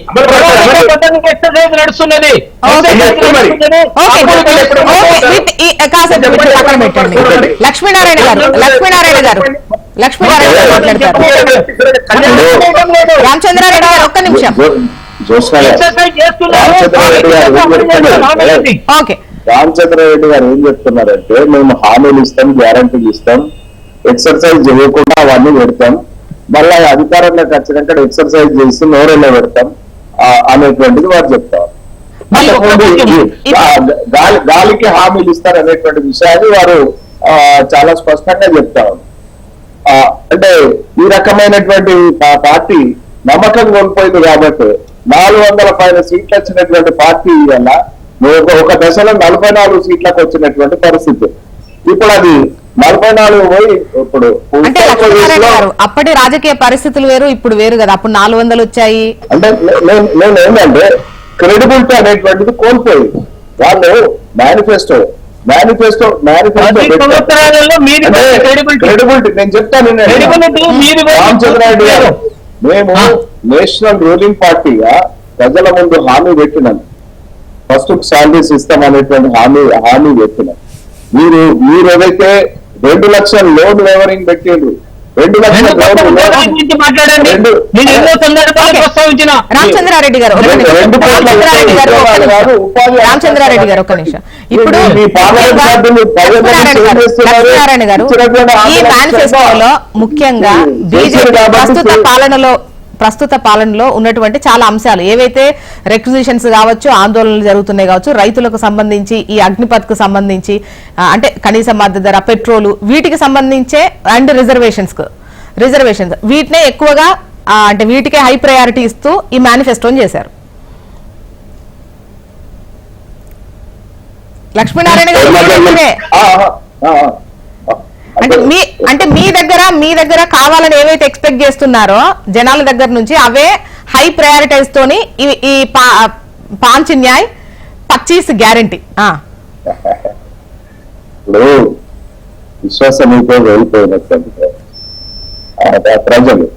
నడుస్తున్నది. లక్ష్మీనారాయణ గారు మాట్లాడతారు. రామచంద్రారెడ్డి గారు ఒక్క నిమిషం. రామచంద్రారెడ్డి గారు ఏం చెప్తున్నారంటే మేము హామీలు ఇస్తాం, గ్యారంటీలు ఇస్తాం, ఎక్సర్సైజ్ చేయకుండా అవన్నీ పెడతాం, మళ్ళీ అధికారంలోకి వచ్చినాక ఎక్సర్సైజ్ చేసి నోరెల్లో పెడతాం అనేటువంటిది వారు చెప్తారు. గాలికి హామీలు ఇస్తారు అనేటువంటి విషయాన్ని వారు చాలా స్పష్టంగా చెప్తారు. అంటే ఈ రకమైనటువంటి పార్టీ నమ్మకం కోల్పోయింది కాబట్టి 400 పైన సీట్లు వచ్చినటువంటి పార్టీ వల్ల ఒక దశలో 44 సీట్లకు వచ్చినటువంటి పరిస్థితి. ఇప్పుడు అది 44 పోయి ఇప్పుడు అంటే అప్పటి రాజకీయ పరిస్థితులు వేరు ఇప్పుడు వేరు కదా. అప్పుడు 400 వచ్చాయి. అంటే నేను ఏంటంటే క్రెడిబిలిటీ అనేటువంటిది కోల్పోయింది. వాళ్ళు మేనిఫెస్టో క్రెడిబిలిటీ నేను చెప్తాను. రామచంద్రారెడ్డి గారు, మేము నేషనల్ రూలింగ్ పార్టీగా ప్రజల ముందు హామీ పెట్టినాం. ఫస్ట్ శాలరీస్ ఇస్తాం అనేటువంటి హామీ పెట్టినాం. మీరు ఏదైతే 2 లక్షల లోన్ లెవరింగ్ పెట్టిండ్రు, 2 లక్షల రామచంద్రారెడ్డి గారు ఒక నిమిషం. ఇప్పుడు లక్ష్మీనారాయణ గారు ఈ మేనిఫెస్టోలో ముఖ్యంగా బీజేపీ ప్రస్తుత పాలనలో ఉన్నటువంటి చాలా అంశాలు ఏవైతే రిక్విజిషన్స్ కావచ్చు, ఆందోళనలు జరుగుతున్నాయి కావచ్చు, రైతులకు సంబంధించి ఈ అగ్నిపథ్కు సంబంధించి అంటే కనీస మద్దతు ధర, పెట్రోలు వీటికి సంబంధించే అండ్ రిజర్వేషన్స్ వీటినే ఎక్కువగా అంటే వీటికే హై ప్రయారిటీ ఇస్తూ ఈ మేనిఫెస్టోని చేశారు. లక్ష్మీనారాయణ గారు అంటే మీ దగ్గర కావాలని ఏవైతే ఎక్స్పెక్ట్ చేస్తున్నారో జనాల దగ్గర నుంచి అవే హై ప్రయారిటైజ్ తోని ఈ 5 న్యాయ్ 25 గ్యారంటీ. ఇప్పుడు విశ్వాసంతో వెళ్ళిపోయినటువంటి ప్రజలు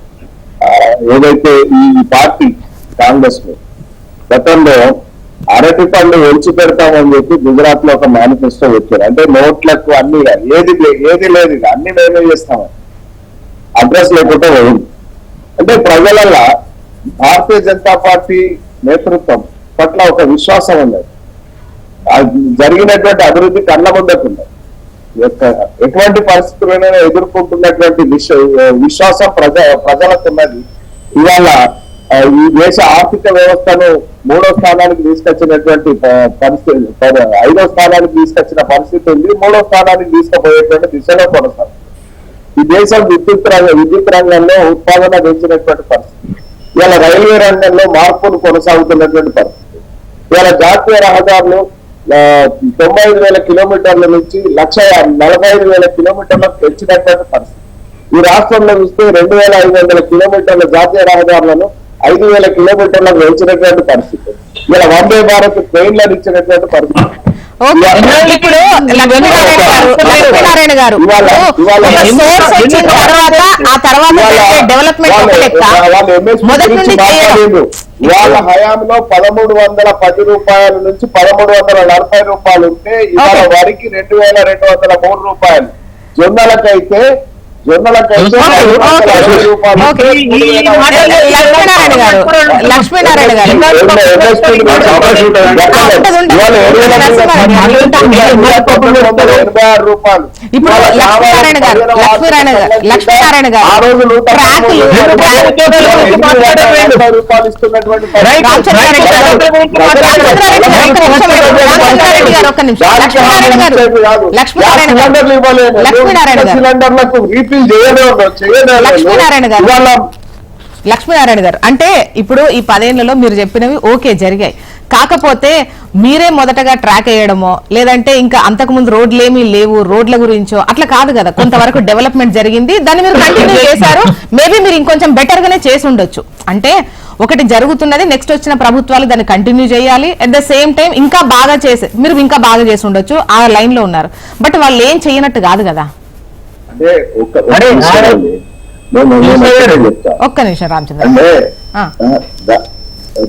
ఏదైతే ఈ పార్టీ కాంగ్రెస్ గతంలో అరటి పండు ఒలిచి పెడతామని చెప్పి గుజరాత్ లో ఒక మేనిఫెస్టో వచ్చారు. అంటే నోట్లకు అన్ని ఏది లేదు అన్ని మేమే చేస్తామని అడ్రస్ లేకుండా పోయింది. అంటే ప్రజలలో భారతీయ జనతా పార్టీ నేతృత్వం పట్ల ఒక విశ్వాసం ఉన్నది. జరిగినటువంటి అభివృద్ధి కళ్ళ ముందకుంది. ఎటువంటి పరిస్థితులైనా ఎదుర్కొంటున్నటువంటి విశ్వాసం ప్రజలకు ఉన్నది. ఇవాళ ఈ దేశ ఆర్థిక వ్యవస్థను 3వ స్థానానికి తీసుకొచ్చినటువంటి పరిస్థితి, 5వ స్థానానికి తీసుకొచ్చిన పరిస్థితి ఉంది. 3వ స్థానానికి తీసుకుపోయేటువంటి దిశలో కొనసాగుతుంది. ఈ దేశం విద్యుత్ రంగంలో ఉత్పాదన పెంచినటువంటి పరిస్థితి, ఇవాళ రైల్వే రంగంలో మార్పులు కొనసాగుతున్నటువంటి పరిస్థితి, ఇవాళ జాతీయ రహదారులు 95,000 కిలోమీటర్ల నుంచి 1,45,000 కిలోమీటర్లకు పెంచినటువంటి పరిస్థితి. ఈ రాష్ట్రంలో చూస్తే 2,500 కిలోమీటర్ల జాతీయ రహదారులను 5,000 కిలోమీటర్లకు పెంచినటువంటి పరిస్థితి. ఇలా వందే భారత్ ట్రైన్లను ఇచ్చినటువంటి పరిస్థితి. ఓకే, ఇప్పుడు లక్ష్మీనారాయణ గారు సోర్స్ వచ్చిన తర్వాత ఆ తర్వాత డెవలప్మెంట్ ఒక లెక్క, మొదటి నుండి చేయడం. వాళ్ళ హయాంలో 1,310 రూపాయల నుంచి 1,340 రూపాయలు ఉంటే ఇవాళ వరికి 2,203 రూపాయలు. జొన్నలకైతే లక్ష్మీనారాయణ గారు రూపాయలు. ఇప్పుడు లక్ష్మీనారాయణ గారు రూపాయలు ఇస్తున్నటువంటి సిలిండర్లకు రీఫిల్ లక్ష్మీనారాయణ గారు అంటే ఇప్పుడు ఈ 10 ఏళ్లలో మీరు చెప్పినవి ఓకే జరిగాయి. కాకపోతే మీరే మొదటగా ట్రాక్ వేయడమో లేదంటే ఇంకా అంతకుముందు రోడ్లేమీ లేవు రోడ్ల గురించో అట్లా కాదు కదా. కొంతవరకు డెవలప్మెంట్ జరిగింది, దాన్ని మీరు కంటిన్యూ చేశారు. మేబీ మీరు ఇంకొంచెం బెటర్ గానే చేసి ఉండొచ్చు. అంటే ఒకటి జరుగుతున్నది, నెక్స్ట్ వచ్చిన ప్రభుత్వాలు దాన్ని కంటిన్యూ చేయాలి. అట్ ద సేమ్ టైం ఇంకా బాగా మీరు ఇంకా బాగా చేసి ఉండొచ్చు, ఆ లైన్ లో ఉన్నారు. బట్ వాళ్ళు ఏం చేయనట్టు కాదు కదా. ఒక్క నిమిషం రామచంద్ర. అంటే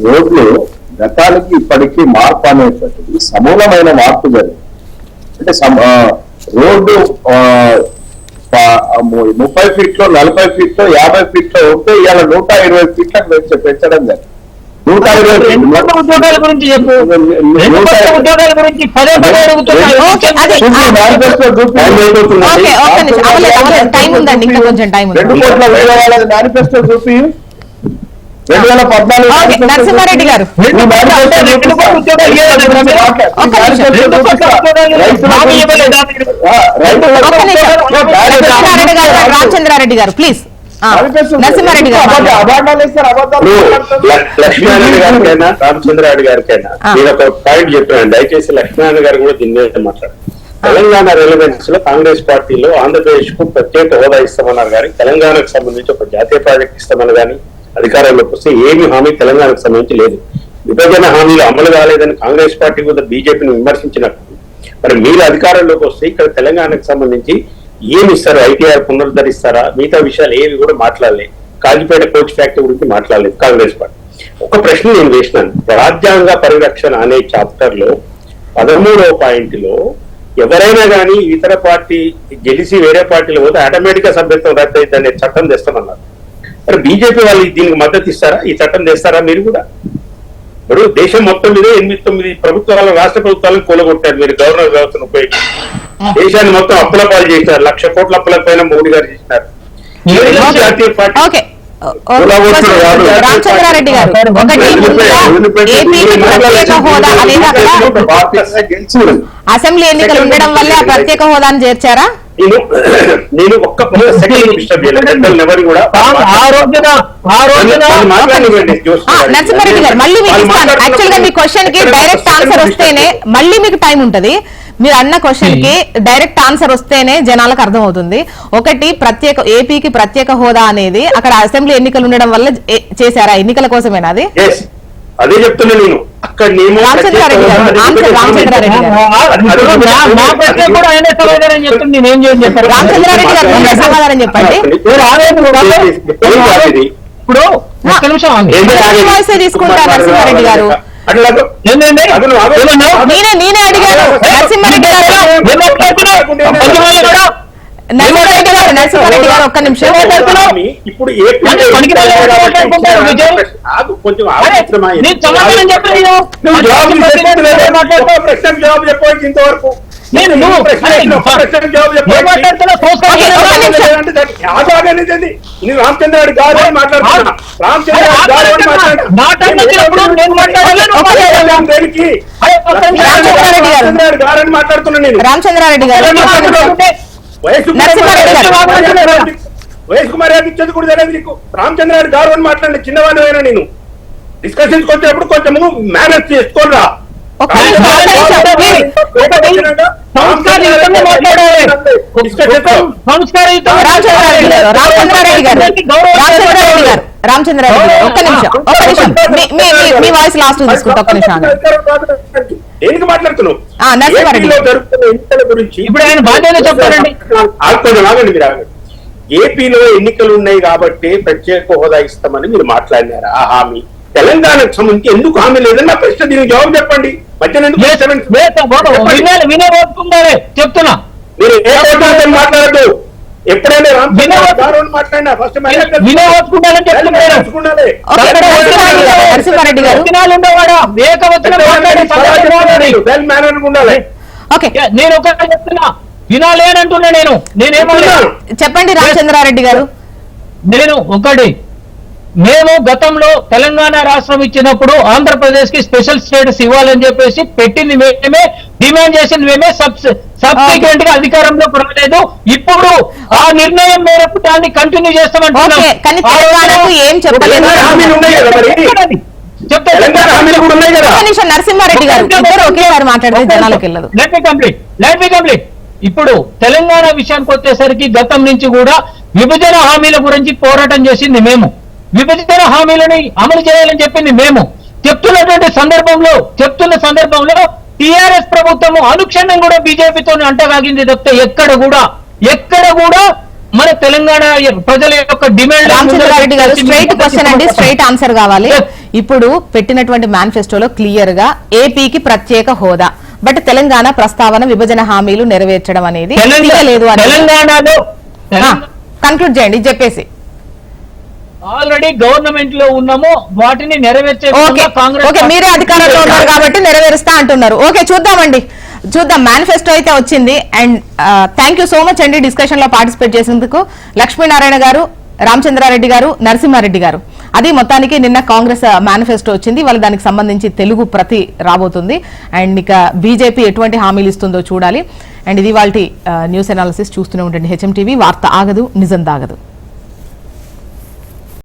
రోడ్లు గతానికి ఇప్పటికీ మార్పు అనేటువంటిది సమూలమైన మార్పు జరిగింది. అంటే రోడ్డు 30 ఫీట్లో 40 ఫీట్లో 50 ఫీట్లో ఉంటే ఇవాళ 120 ఫీట్లకు పెంచడం జరిగింది. 120 గురించి చెప్పు. ఉద్యోగాల గురించి మేనిఫెస్టో చూపి 2014 నరసింహారెడ్డి గారు రామచంద్రారెడ్డి గారు ప్లీజ్. నరసింహారెడ్డి గారు లక్ష్మీనారాయణ గారికైనా రామచంద్రారెడ్డి గారికైనా నేను ఒక పాయింట్ చెప్పాను, దయచేసి లక్ష్మీనారాయణ గారు కూడా దీని మీద మాట్లాడారు. తెలంగాణ రిలవెన్స్ లో కాంగ్రెస్ పార్టీలో ఆంధ్రప్రదేశ్ కు ప్రత్యేక హోదా ఇస్తామన్నారు కానీ తెలంగాణకు సంబంధించి ఒక జాతీయ ప్రాజెక్ట్ ఇస్తామని కానీ అధికారంలోకి వస్తే ఏమి హామీ తెలంగాణకు సంబంధించి లేదు. విభజన హామీలు అమలు కాలేదని కాంగ్రెస్ పార్టీ కూడా బీజేపీని విమర్శించినప్పుడు మరి మీరు అధికారంలోకి వస్తే ఇక్కడ తెలంగాణకు సంబంధించి ఏమి ఇస్తారు? ఐటీఆర్ పునరుద్ధరిస్తారా? మిగతా విషయాలు ఏవి కూడా మాట్లాడలేదు. కాజీపేట కోచ్ ఫ్యాక్టరీ గురించి మాట్లాడలేదు కాంగ్రెస్ పార్టీ. ఒక ప్రశ్న నేను వేసినాను, రాజ్యాంగ పరిరక్షణ అనే చాప్టర్ లో 13వ పాయింట్లో ఎవరైనా కానీ ఇతర పార్టీ గెలిచి వేరే పార్టీలో పోతే ఆటోమేటిక్ గా సభ్యత్వం రద్దు అయితే అనే చట్టం తెస్తామన్నారు. మరి బీజేపీ వాళ్ళు దీనికి మద్దతు ఇస్తారా? ఈ చట్టం తెస్తారా మీరు కూడా? ఇప్పుడు దేశం మొత్తం మీద 8-9 ప్రభుత్వాలు రాష్ట్ర ప్రభుత్వాలను కూలగొట్టారు మీరు గవర్నర్ వ్యవస్థను ఉపయోగించి. దేశాన్ని మొత్తం అప్పుల పాలు చేసినారు, 1,00,000 కోట్ల అప్పుల పైన మోడీ గారు చేసినారు. జాతీయ పార్టీ రామచంద్రారెడ్డి గారు అసెంబ్లీ ఎన్నికలు ఉండడం వల్లే ఆ ప్రత్యేక హోదాను చేర్చారా? నేను ఒక్క సెకండ్ డిస్టర్బ్ చేయలేదు ఎవరు కూడా. నరసింహారెడ్డి గారు మళ్ళీ మీకు ఇస్తాను. యాక్చువల్ గా మీ క్వశ్చన్ కి డైరెక్ట్ ఆన్సర్ వస్తేనే మళ్ళీ మీకు టైం ఉంటది. మీరు అన్న క్వశ్చన్ కి డైరెక్ట్ ఆన్సర్ వస్తేనే జనాలకు అర్థం అవుతుంది. ఒకటి ఏపీకి ప్రత్యేక హోదా అనేది అక్కడ అసెంబ్లీ ఎన్నికలు ఉండడం వల్ల చేశారా? ఎన్నికల కోసమేనా అది? అదే చెప్తున్నా నేను. అక్కడ రామచంద్రారెడ్డి గారు సమాధానం చెప్పండి. ఇప్పుడు తీసుకుంటా నరసింహారెడ్డి గారు. నేనే అడిగాను నరసింహారెడ్డి గారు. నరసింహారెడ్డి గారు ఒక్క నిమిషం. ఇప్పుడు జవాబు చెప్పవచ్చు ఇంతవరకు. రామచంద్రారెడ్డి గారు అని మాట్లాడుతున్నా. రామచంద్రారెడ్డి గారు అని మాట్లాడుతున్నా నేను. రామచంద్రారెడ్డి గారు వైఎస్ కుమార్ గారికి ఇచ్చేది కూడా తెలియదు నీకు. రామచంద్రారెడ్డి గారు అని మాట్లాడిన చిన్నవాడినైనా నేను డిస్కషన్స్ వచ్చేటప్పుడు కొంచెము మేనేజ్ చేసుకోరా. ఒక్క నిమిషం, సంస్కారయుతంగా మాట్లాడాలి. సంస్కారయుతంగా రామచంద్రారెడ్డి గారు ఒక్క నిమిషం మీ వాయిస్ లాస్ట్ తీసుకుంటా. ఒక్క నిమిషం దేనికి మాట్లాడుతున్నావు? నరసింహారెడ్డి ఏపీలో జరుగుతున్న ఎన్నికల గురించి ఇప్పుడు ఆయన బాధ్యత చెప్పారండి. ఆగండి మీరు ఆగండి. ఏపీలో ఎన్నికలు ఉన్నాయి కాబట్టి ప్రత్యేక హోదా ఇస్తామని మీరు మాట్లాడినారు. ఆ హామీ తెలంగాణకు సంబంధించి ఎందుకు హామీ లేదని నా ప్రశ్న, దీనికి జవాబు చెప్పండి. మధ్యన ఎందుకు వినే ఓపుకుండాలి చెప్తున్నా. మీరు ఏ ఓటు మాట్లాడద్దు. ఎప్పుడైనా మాట్లాడినా ఫస్ట్ వినే ఓపుకుండాలని చెప్తున్నారు. నరసింహారెడ్డి గారు ఉండాలి. ఓకే, నేను ఒకటి చెప్తున్నా, వినాలేనంటున్నా. నేనేమన్నా చెప్పండి రామచంద్రారెడ్డి గారు. నేను ఒకటి, మేము గతంలో తెలంగాణ రాష్ట్రం ఇచ్చినప్పుడు ఆంధ్రప్రదేశ్ కి స్పెషల్ స్టేటస్ ఇవ్వాలని చెప్పేసి పెట్టింది మేమే, డిమాండ్ చేసింది మేమే. సబ్సిక్వెంట్ గా అధికారంలోకి రాలేదు. ఇప్పుడు ఆ నిర్ణయం మేరకు దాన్ని కంటిన్యూ చేస్తామంటున్నాం. ఏం చెప్పలేదు. నరసింహారెడ్డి గారు ఇద్దరు ఒకేసారి మాట్లాడితే జనాలకు వెళ్ళదు. Let me complete. ఇప్పుడు తెలంగాణ విషయానికి వచ్చేసరికి గతం నుంచి కూడా విభజన హామీల గురించి పోరాటం చేసింది మేము. విభజన హామీలని అమలు చేయాలని చెప్పింది మేము. చెప్తున్న సందర్భంలో టిఆర్ఎస్ ప్రభుత్వం అనుక్షణం కూడా బీజేపీతో అంటగాగింది తప్పితే ఎక్కడ కూడా మన తెలంగాణ ప్రజల యొక్క డిమాండ్. రామచంద్రారెడ్డి గారు స్ట్రైట్ క్వశ్చన్ అండి, స్ట్రైట్ ఆన్సర్ కావాలి. ఇప్పుడు పెట్టినటువంటి మేనిఫెస్టోలో క్లియర్ గా ఏపీకి ప్రత్యేక హోదా, బట్ తెలంగాణ ప్రస్తావన విభజన హామీలు నెరవేర్చడం అనేది లేదు. తెలంగాణలో కంక్లూడ్ చేయండి చెప్పేసి. ఆల్రెడీ గవర్నమెంట్ లో ఉన్నాము, వాటిని నెరవేర్చే కాంగ్రెస్ మీరే అధికారంలో ఉన్నారు కాబట్టి నెరవేరుస్తా అంటున్నారు. ఓకే, చూద్దాం. మేనిఫెస్టో అయితే వచ్చింది. And thank you so much అండి డిస్కషన్ లో పార్టిసిపేట్ చేసేందుకు. లక్ష్మీనారాయణ గారు, రామచంద్రారెడ్డి గారు, నరసింహారెడ్డి గారు. అది మొత్తానికి నిన్న కాంగ్రెస్ మేనిఫెస్టో వచ్చింది. వాళ్ళు దానికి సంబంధించి తెలుగు ప్రతి రాబోతుంది. అండ్ ఇక బీజేపీ ఎటువంటి హామీలు ఇస్తుందో చూడాలి. అండ్ ఇది వాళ్ళ న్యూస్ అనాలిసిస్. చూస్తూనే ఉండండి హెచ్ఎం టీవీ. వార్త ఆగదు, నిజం దాగదు.